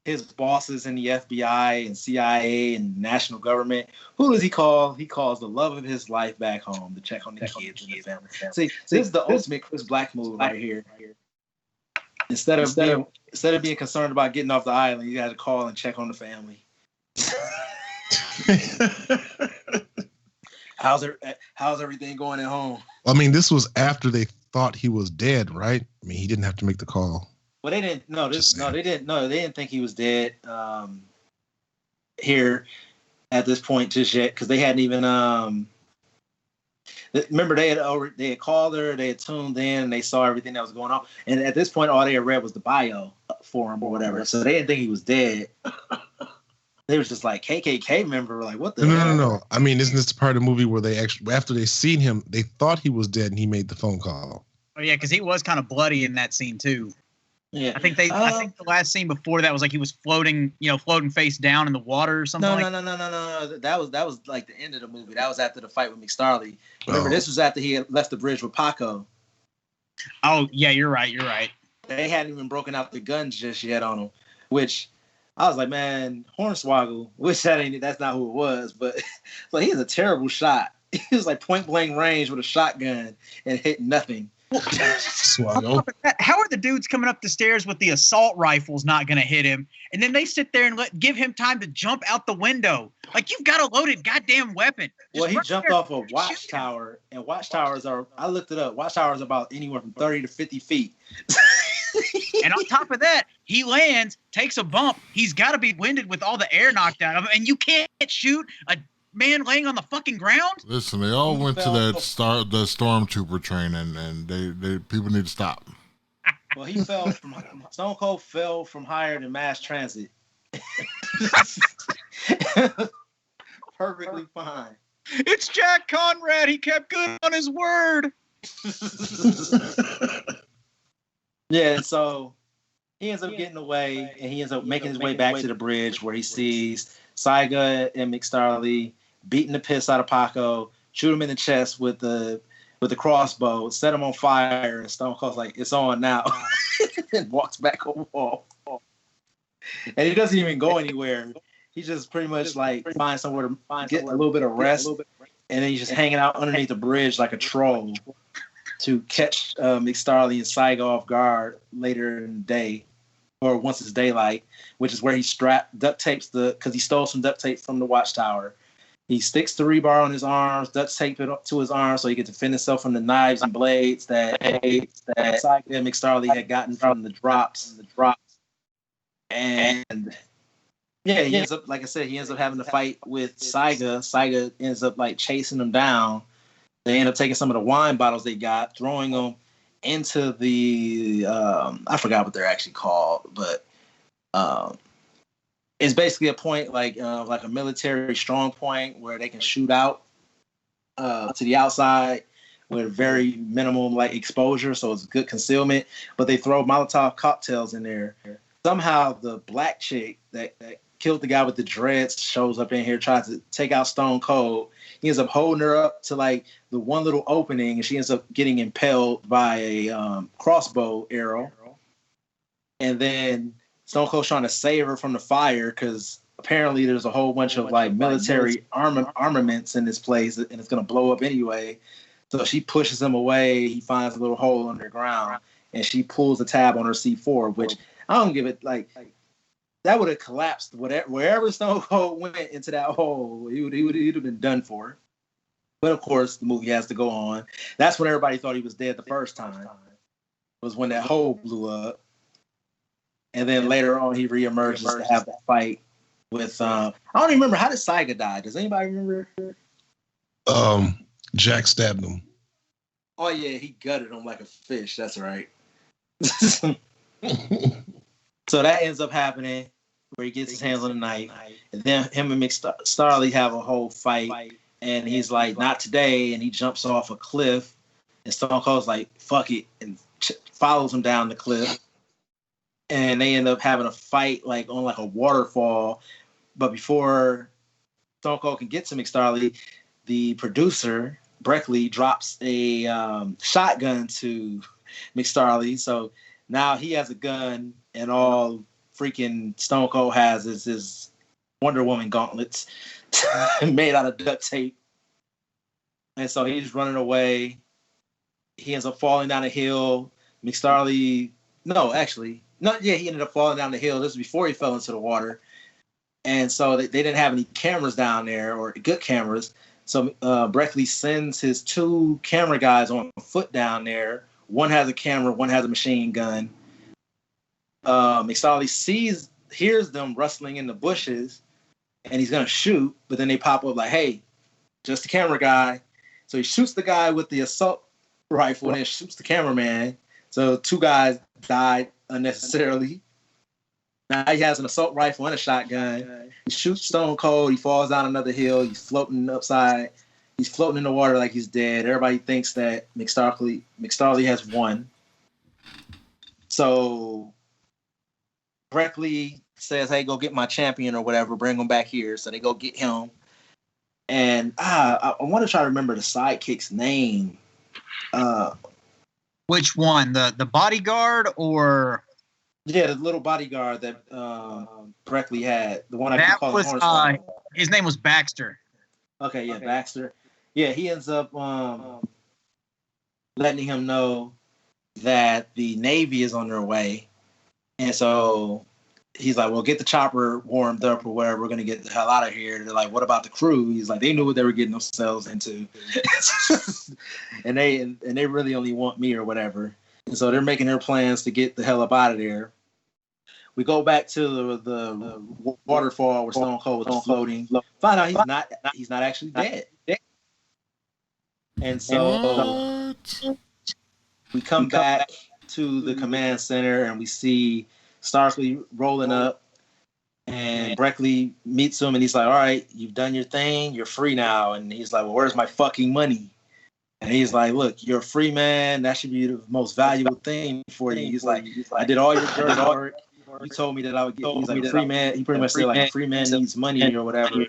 his bosses in the FBI and CIA and national government, who does he call? He calls the love of his life back home to check on the kids and the family. See, this is the ultimate Chris Black move right here. Instead of being concerned about getting off the island, you got to call and check on the family. How's everything going at home? I mean, this was after they thought he was dead, right? I mean, he didn't have to make the call. Well, they didn't. No, they didn't think he was dead here at this point just yet, because they hadn't even. Remember, they had called her, they had tuned in, and they saw everything that was going on. And at this point, all they had read was the bio for him or whatever. So they didn't think he was dead. They was just like KKK member, like what the hell? No. I mean, isn't this part of the movie where they actually, after they seen him, they thought he was dead and he made the phone call? Oh yeah, because he was kind of bloody in that scene too. Yeah, I think the last scene before that was like he was floating face down in the water or something. No. That was like the end of the movie. That was after the fight with Mcstarley. Remember, this was after he had left the bridge with Paco. Oh yeah, you're right. They hadn't even broken out the guns just yet on him, which I was like, man, Hornswoggle. Which that's not who it was, but like he's a terrible shot. He was like point blank range with a shotgun and hit nothing. How are the dudes coming up the stairs with the assault rifles not going to hit him? And then they sit there and give him time to jump out the window. Like, you've got a loaded goddamn weapon. Well, he jumped off a watchtower, and watchtowers are, I looked it up, watchtowers are about anywhere from 30 to 50 feet. And on top of that, he lands, takes a bump. He's got to be winded with all the air knocked out of him. And you can't shoot a man laying on the fucking ground. Listen, they all went to the stormtrooper training, and they people need to stop. Well, Stone Cold fell from higher than mass transit. Perfectly fine. It's Jack Conrad. He kept good on his word. Yeah, so he ends up getting away, and he ends up making his way back to the bridge where he sees Saiga and Mcstarley beating the piss out of Paco, shoot him in the chest with the crossbow, set him on fire, and Stone Cold's like, it's on now, and walks back on the wall. And he doesn't even go anywhere. He just pretty much like finds somewhere to get a little bit of rest, and then he's just hanging out underneath the bridge like a troll to catch Mcstarley and Saiga off guard later in the day, or once it's daylight, which is where he duct tapes because he stole some duct tape from the watchtower. He sticks the rebar on his arms, duct tape it up to his arms so he can defend himself from the knives and blades that Saiga and Mcstarley had gotten from the drops. And yeah, he ends up, like I said, he ends up having to fight with Saiga. Saiga ends up like chasing him down. They end up taking some of the wine bottles they got, throwing them into the I forgot what they're actually called, but it's basically a point like a military strong point where they can shoot out to the outside with very minimum like exposure, so it's good concealment. But they throw Molotov cocktails in there. Somehow the black chick that killed the guy with the dreads shows up in here, tries to take out Stone Cold. He ends up holding her up to like the one little opening, and she ends up getting impaled by a crossbow arrow. And then Stone Cold's trying to save her from the fire because apparently there's a whole bunch of like military armaments in this place, and it's gonna blow up anyway. So she pushes him away. He finds a little hole underground, and she pulls the tab on her C4, which I don't give it like that would have collapsed wherever Stone Cold went into that hole. He'd have been done for. But of course, the movie has to go on. That's when everybody thought he was dead the first time. Was when that hole blew up. And then later on, he reemerges to have that fight with. I don't even remember, how did Saiga die? Does anybody remember? Jack stabbed him. Oh yeah, he gutted him like a fish. That's right. So that ends up happening where he gets his hands on the knife. And then him and Mcstarley have a whole fight. And he's like, not today. And he jumps off a cliff. And Stone Cold's like, fuck it. And follows him down the cliff. And they end up having a fight like on like a waterfall. But before Stone Cold can get to Mcstarley, the producer, Breckley, drops a shotgun to Mcstarley. So now he has a gun, and all freaking Stone Cold has is his Wonder Woman gauntlets made out of duct tape. And so he's running away. He ends up falling down a hill. Mcstarley, he ended up falling down the hill. This was before he fell into the water. And so they didn't have any cameras down there, or good cameras. So Breckley sends his 2 camera guys on foot down there. One has a camera, one has a machine gun. Mcstarley hears them rustling in the bushes, and he's gonna shoot, but then they pop up like, hey, just the camera guy. So he shoots the guy with the assault rifle and then shoots the cameraman. So 2 guys died unnecessarily. Now he has an assault rifle and a shotgun. He shoots Stone Cold. He falls down another hill. He's floating upside. He's floating in the water like he's dead. Everybody thinks that Mcstarley has won. So Breckley says, hey, go get my champion or whatever. Bring him back here. So they go get him. And I want to try to remember the sidekick's name. Which one? The bodyguard or... Yeah, the little bodyguard that Breckley had. The one I keep calling Hornswoggle. His name was Baxter. Okay, yeah, Baxter. Yeah, he ends up letting him know that the Navy is on their way. And so he's like, well, get the chopper warmed up or whatever. We're going to get the hell out of here. They're like, what about the crew? He's like, they knew what they were getting themselves into. and they really only want me or whatever. And so they're making their plans to get the hell up out of there. We go back to the waterfall where Stone Cold was floating. Find out he's not actually dead. And so we come back to the command center and we see Starfleet rolling up, and Breckley meets him and he's like, all right, you've done your thing. You're free now. And he's like, well, where's my fucking money? And he's like, look, you're a free man. That should be the most valuable thing for you. He's like, I did all your dirty work. You told me that I would get. He's like, a free man. He pretty much said, like, a free man needs money or whatever.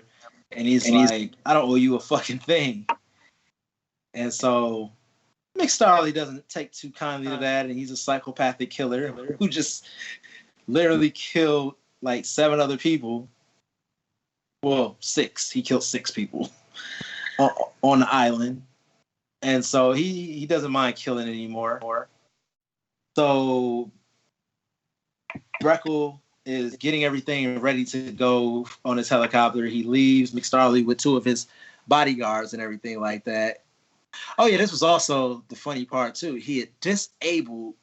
And he's like, I don't owe you a fucking thing. And so Mcstarley doesn't take too kindly to that. And he's a psychopathic killer who just literally killed like 7 other people. Well, 6. He killed 6 people on the island. And so he doesn't mind killing anymore. So Breckle is getting everything ready to go on his helicopter. He leaves Mcstarley with 2 of his bodyguards and everything like that. Oh, yeah, this was also the funny part, too. He had disabled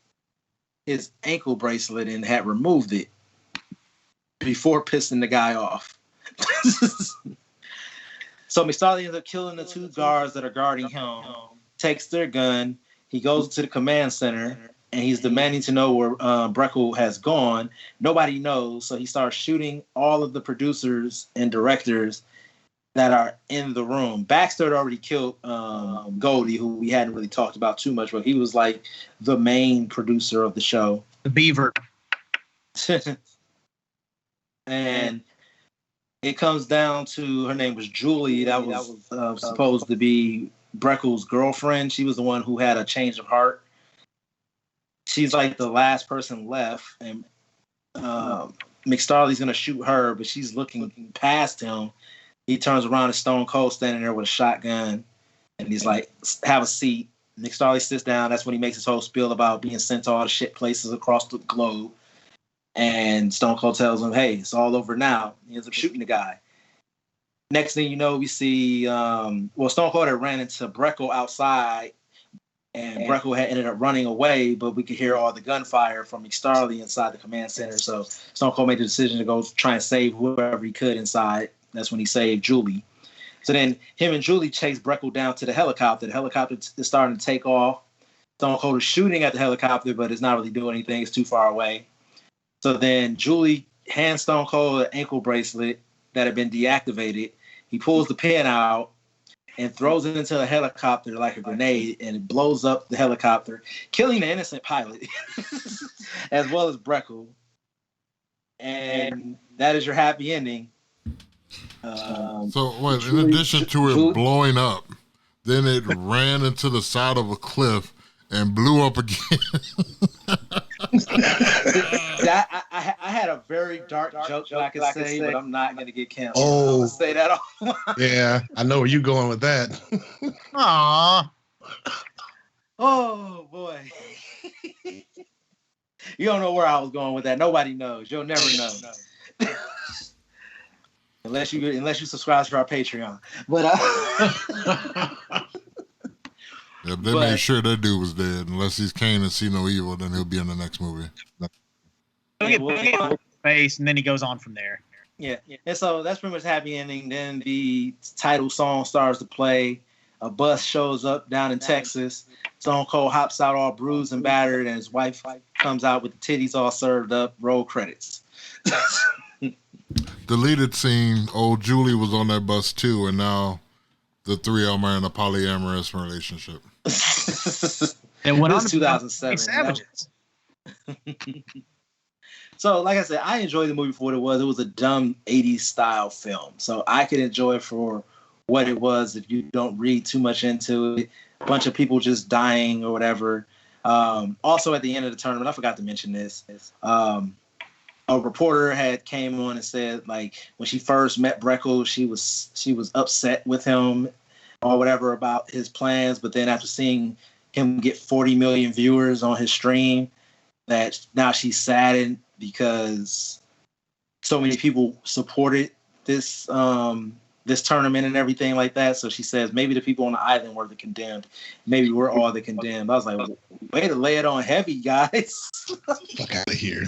his ankle bracelet and had removed it before pissing the guy off. So Mcstarley ends up killing the 2 guards that are guarding him, takes their gun, he goes to the command center, and he's demanding to know where Breckle has gone. Nobody knows, so he starts shooting all of the producers and directors that are in the room. Baxter had already killed Goldie, who we hadn't really talked about too much, but he was like the main producer of the show. The Beaver. And it comes down to, her name was Julie. That was supposed to be Breckle's girlfriend. She was the one who had a change of heart. She's like the last person left, and Mcstarley's gonna shoot her, but she's looking past him. He turns around and Stone Cold standing there with a shotgun, and he's like, have a seat. Mcstarley sits down. That's when he makes his whole spiel about being sent to all the shit places across the globe. And Stone Cold tells him, hey, it's all over now. He ends up shooting the guy. Next thing you know, we see, Stone Cold had ran into Breckle outside, and Breckle had ended up running away, but we could hear all the gunfire from Mcstarley inside the command center. So Stone Cold made the decision to go try and save whoever he could inside. That's when he saved Julie. So then him and Julie chase Breckle down to the helicopter. The helicopter is starting to take off. Stone Cold is shooting at the helicopter, but it's not really doing anything. It's too far away. So then Julie hands Stone Cold an ankle bracelet that had been deactivated. He pulls the pin out and throws it into a helicopter like a grenade, and it blows up the helicopter, killing the innocent pilot, as well as Breckle. And that is your happy ending. So, what? In addition to it blowing up, then it ran into the side of a cliff and blew up again. I had a very dark joke I could say, but I'm not going to get canceled. Oh, I'm gonna say that all. Yeah, I know where you're going with that. Aww. Oh boy. You don't know where I was going with that. Nobody knows. You'll never know. unless you subscribe to our Patreon. But yeah, they made sure that dude was dead. Unless he's Kane and see no evil, then he'll be in the next movie. He'll get face, and then he goes on from there. Yeah. And so that's pretty much happy ending. Then the title song starts to play. A bus shows up down in Texas. Stone Cold hops out all bruised and battered, and his wife comes out with the titties all served up. Roll credits. Deleted scene. Old Julie was on that bus too, and now the three of them are in a polyamorous relationship. It went on to 2007. Savages. So, like I said, I enjoyed the movie for what it was. It was a dumb 80s style film. So I could enjoy it for what it was if you don't read too much into it. A bunch of people just dying or whatever. Also, at the end of the tournament, I forgot to mention this. A reporter had came on and said, like, when she first met Breckle, she was upset with him or whatever about his plans. But then after seeing him get 40 million viewers on his stream, that now she's saddened because so many people supported this this tournament and everything like that. So she says maybe the people on the island were the condemned. Maybe we're all the condemned. I was like, way to lay it on heavy, guys. Fuck out of here.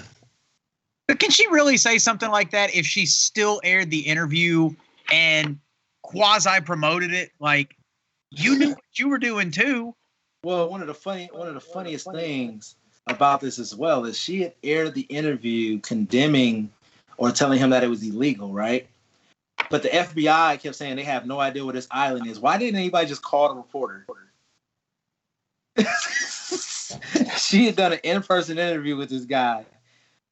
But can she really say something like that if she still aired the interview and quasi promoted it? Like, you knew what you were doing too. Well, one of the funniest things about this as well is she had aired the interview condemning or telling him that it was illegal, right? But the FBI kept saying they have no idea what this island is. Why didn't anybody just call the reporter? She had done an in-person interview with this guy.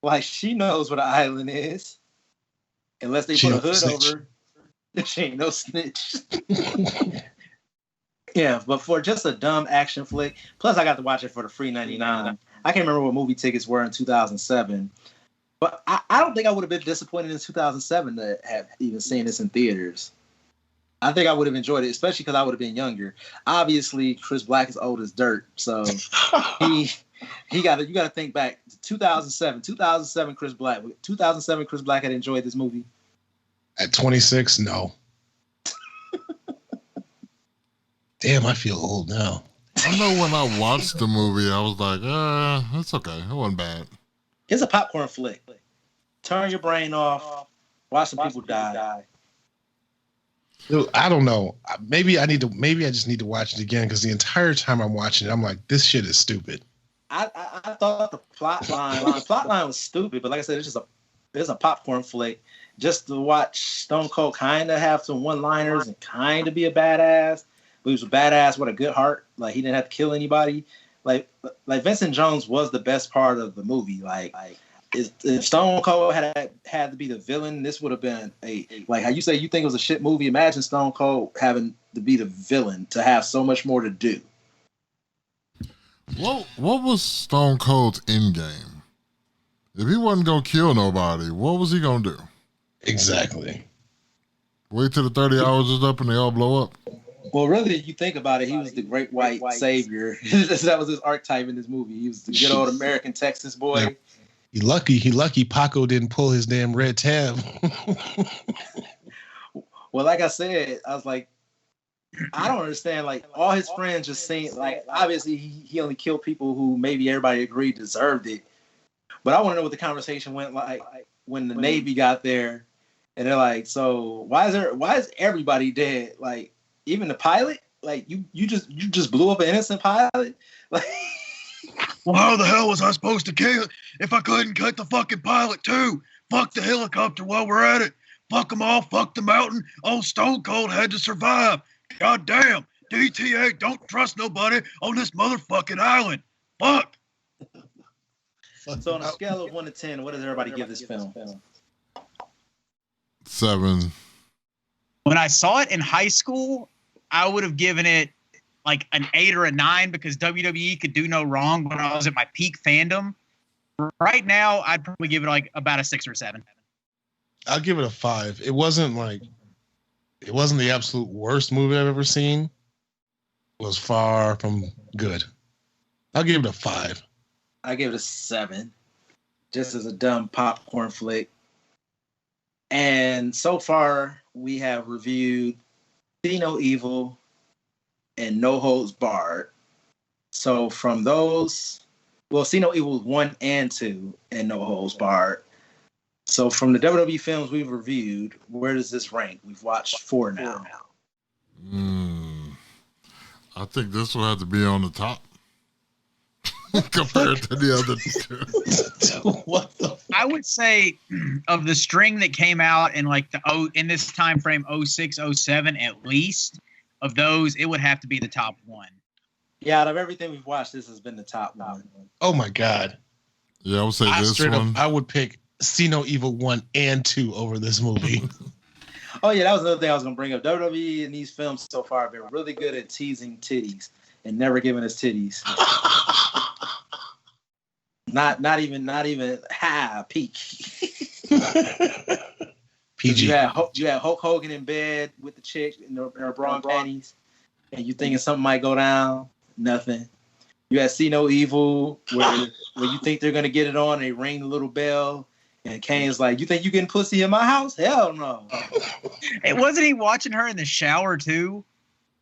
Like, she knows what an island is. Unless they put a hood over. She ain't no snitch. Yeah, but for just a dumb action flick, plus I got to watch it for the free 99. I can't remember what movie tickets were in 2007. But I don't think I would have been disappointed in 2007 to have even seen this in theaters. I think I would have enjoyed it, especially because I would have been younger. Obviously, Chris Black is old as dirt, so you got to think back to 2007 Chris Black. 2007 Chris Black had enjoyed this movie. At 26, no. Damn, I feel old now. I know when I watched the movie, I was like, it's okay. It wasn't bad. It's a popcorn flick. Turn your brain off. Watch some people die. Dude, I don't know. Maybe I just need to watch it again because the entire time I'm watching it, I'm like, this shit is stupid. I thought the plot line was stupid, but like I said, it's a popcorn flick. Just to watch Stone Cold kind of have some one-liners and kind of be a badass. But he was a badass with a good heart. Like, he didn't have to kill anybody. Like Vincent Jones was the best part of the movie. Like if Stone Cold had to be the villain, this would have been like how you say you think it was a shit movie. Imagine Stone Cold having to be the villain to have so much more to do. What was Stone Cold's end game? If he wasn't gonna kill nobody, what was he gonna do? Exactly. Wait till the 30 hours is up and they all blow up. Well, really, if you think about it, he was the great white savior. That was his archetype in this movie. He was the good old American Texas boy. Yeah. He lucky Paco didn't pull his damn red tab. Well, like I said, I was like, I don't understand. Like, all his friends just seem like, obviously he only killed people who maybe everybody agreed deserved it. But I want to know what the conversation went like when the Navy got there, and they're like, so why is everybody dead? Like, even the pilot? Like you just blew up an innocent pilot? Like, well, how the hell was I supposed to kill if I couldn't cut the fucking pilot too? Fuck the helicopter while we're at it. Fuck them all. Fuck the mountain. Old Stone Cold had to survive. God damn. DTA don't trust nobody on this motherfucking island. Fuck. So on a scale of 1 to 10, what does everybody give this film? 7. When I saw it in high school, I would have given it like an 8 or a 9 because WWE could do no wrong when I was at my peak fandom. Right now, I'd probably give it like about a 6 or 7. I'll give it a 5. It wasn't the absolute worst movie I've ever seen. It was far from good. I'll give it a 5. I give it a 7. Just as a dumb popcorn flick. And so far, we have reviewed See No Evil and No Holds Barred. So from those, well, See No Evil 1 and 2 and No Holds Barred. So from the WWE films we've reviewed, where does this rank? We've watched 4 now. I think this will have to be on the top compared to the other two. What the? I would say of the string that came out in like in this time frame 06, 07 at least, of those, it would have to be the top one. Yeah, out of everything we've watched, this has been the top one. Oh my God. Yeah, I would say this one. I would pick See No Evil 1 and 2 over this movie. Oh yeah, that was another thing I was gonna bring up. WWE in these films so far have been really good at teasing titties and never giving us titties. not even peak. PG. You had Hulk Hogan in bed with the chick in her bra and panties, and you thinking something might go down. Nothing. You had See No Evil where you think they're gonna get it on. They ring the little bell. And Kane's like, you think you getting pussy in my house? Hell no. Hey, wasn't he watching her in the shower too?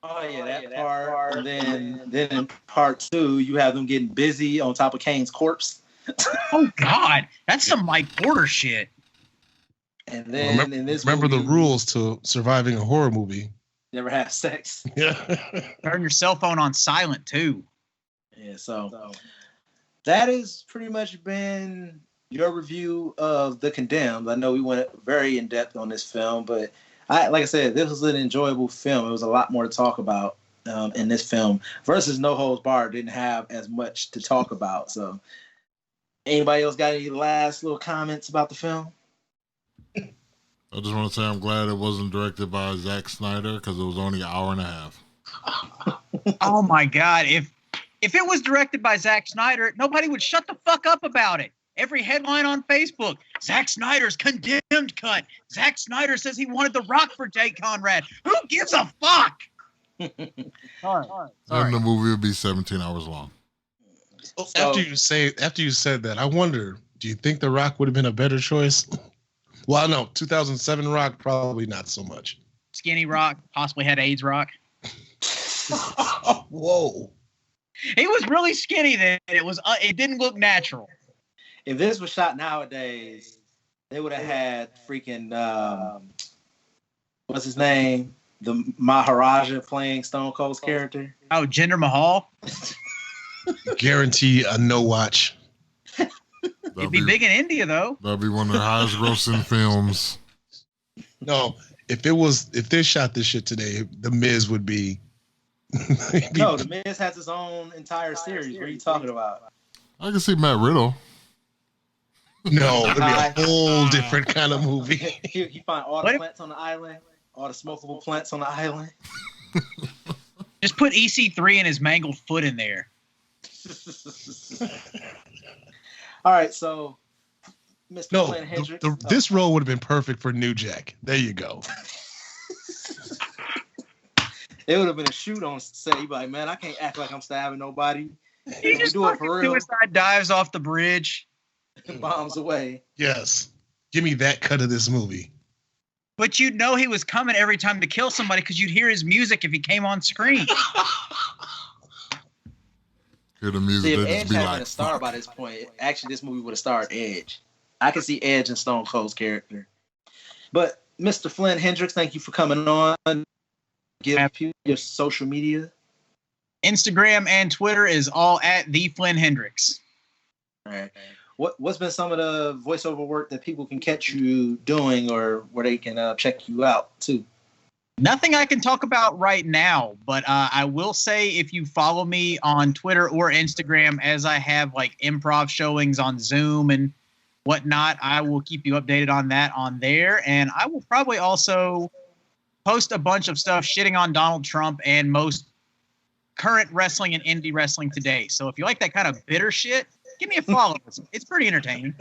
Oh yeah, that part. And then in part 2, you have them getting busy on top of Kane's corpse. Oh God, that's some Mike Porter shit. And then in this movie, the rules to surviving a horror movie. Never have sex. Yeah. Turn your cell phone on silent too. Yeah, so that has pretty much been your review of The Condemned. I know we went very in depth on this film, but like I said, this was an enjoyable film. It was a lot more to talk about in this film versus No Holds Barred didn't have as much to talk about. So, anybody else got any last little comments about the film? I just want to say I'm glad it wasn't directed by Zack Snyder because it was only an hour and a half. Oh my God! If it was directed by Zack Snyder, nobody would shut the fuck up about it. Every headline on Facebook, Zack Snyder's condemned cut. Zack Snyder says he wanted The Rock for Jake Conrad. Who gives a fuck? Sorry. And the movie would be 17 hours long. After you said that, I wonder, do you think The Rock would have been a better choice? Well, no, 2007 Rock, probably not so much. Skinny Rock, possibly had AIDS Rock. Whoa. He was really skinny then. It didn't look natural. If this was shot nowadays, they would have had freaking what's his name? The Maharaja playing Stone Cold's character. Oh, Jinder Mahal? Guarantee a no watch. It'd be big in India though. That'd be one of the highest grossing films. No, if they shot this shit today, The Miz would be. No, The Miz has his own entire series. What are you talking about? I can see Matt Riddle. No, it'd be a whole different kind of movie. You find all the plants on the island, all the smokable plants on the island. Just put EC3 and his mangled foot in there. All right, so Mr. Flynn Hendrix. This role would have been perfect for New Jack. There you go. It would have been a shoot on set. You'd be like, man, I can't act like I'm stabbing nobody. He just do it for real. Suicide dives off the bridge. Bombs away. Yes. Give me that cut of this movie. But you'd know he was coming every time to kill somebody because you'd hear his music if he came on screen. Hear the music. See, if Edge had been a star by this point, actually this movie would have starred Edge. I can see Edge and Stone Cold's character. But Mr. Flynn Hendrix, thank you for coming on. give people your social media. Instagram and Twitter is all at the Flynn Hendrix. All right. What's been some of the voiceover work that people can catch you doing, or where they can check you out too? Nothing I can talk about right now, but I will say if you follow me on Twitter or Instagram, as I have like improv showings on Zoom and whatnot, I will keep you updated on that on there. And I will probably also post a bunch of stuff shitting on Donald Trump and most current wrestling and indie wrestling today. So if you like that kind of bitter shit, give me a follow. It's pretty entertaining.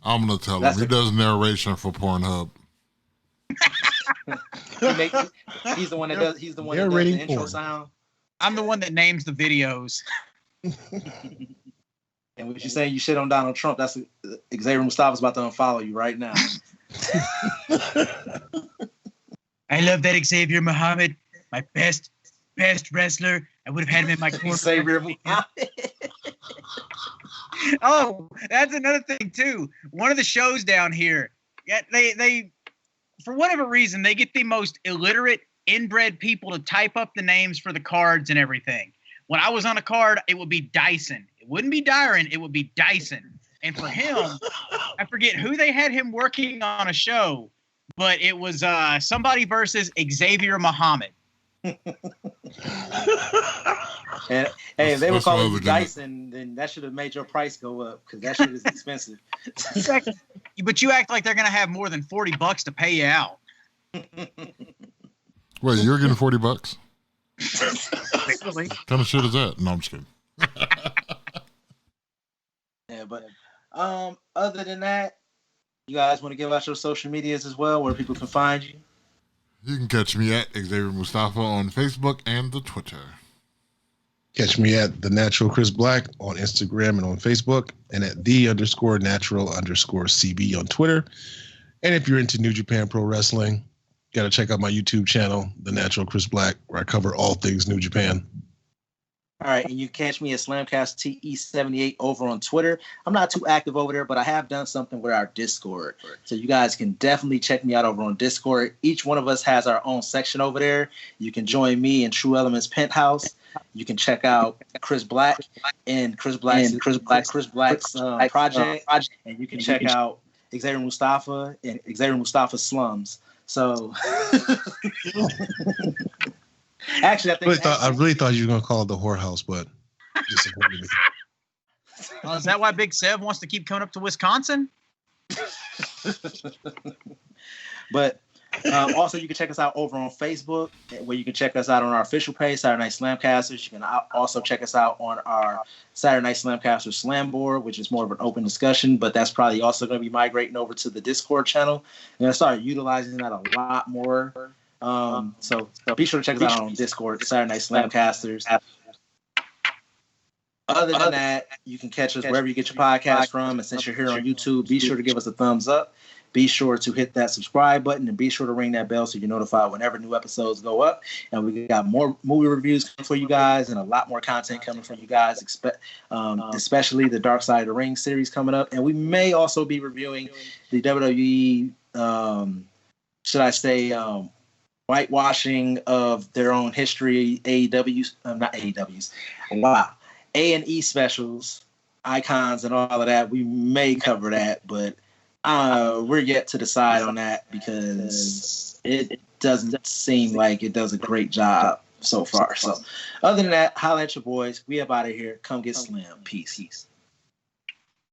I'm going to tell him. He does narration for Pornhub. He's the one that does. He's the one that does the intro sound. I'm the one that names the videos. And what you saying? You shit on Donald Trump? That's Xavier Mustafa's about to unfollow you right now. I love that Xavier Muhammad, my best wrestler. I would have had him in my corner. Xavier Muhammad. Oh, that's another thing too. One of the shows down here, yeah, they for whatever reason, they get the most illiterate, inbred people to type up the names for the cards and everything. When I was on a card, it would be Dyson. It wouldn't be Dyron. It would be Dyson. And for him, I forget who they had him working on a show, but it was somebody versus Xavier Muhammad. And hey, if they were calling you Dyson, then that should have made your price go up because that shit is expensive. But you act like they're gonna have more than $40 to pay you out. Wait, you're getting $40? What kind of shit is that? No, I'm just kidding. Yeah, but other than that, you guys want to give out your social medias as well, where people can find you? You can catch me at Xavier Mustafa on Facebook and the Twitter. Catch me at The Natural Chris Black on Instagram and on Facebook, and at _natural_CB on Twitter. And if you're into New Japan Pro Wrestling, got to check out my YouTube channel, The Natural Chris Black, where I cover all things New Japan. All right, and you can catch me at Slamcast TE78 over on Twitter. I'm not too active over there, but I have done something with our Discord. So you guys can definitely check me out over on Discord. Each one of us has our own section over there. You can join me in Tru Element's Penthouse. You can check out Chris Black and Chris Black's project, and you can check out Xavier Mustafa and Xavier Mustafa's Slums. So actually, I really thought you were going to call it the whorehouse, but disappointed me. Well, is that why Big Sev wants to keep coming up to Wisconsin? But also, you can check us out over on Facebook, where you can check us out on our official page, Saturday Night Slamcasters. You can also check us out on our Saturday Night Slamcasters Slam board, which is more of an open discussion, but that's probably also going to be migrating over to the Discord channel. And I started utilizing that a lot more. So be sure to check us out on Discord, Saturday Night Slamcasters. Other than that, you can catch us wherever you get your podcast from. And since you're here on YouTube, be sure to give us a thumbs up. Be sure to hit that subscribe button and be sure to ring that bell so you're notified whenever new episodes go up. And we got more movie reviews coming for you guys and a lot more content coming from you guys, especially the Dark Side of the Ring series coming up. And we may also be reviewing the WWE, whitewashing of their own history, A&E specials, icons, and all of that. We may cover that, but we're yet to decide on that because it doesn't seem like it does a great job so far. So other than that, holla at your boys. We up out of here. Come get slim. Peace.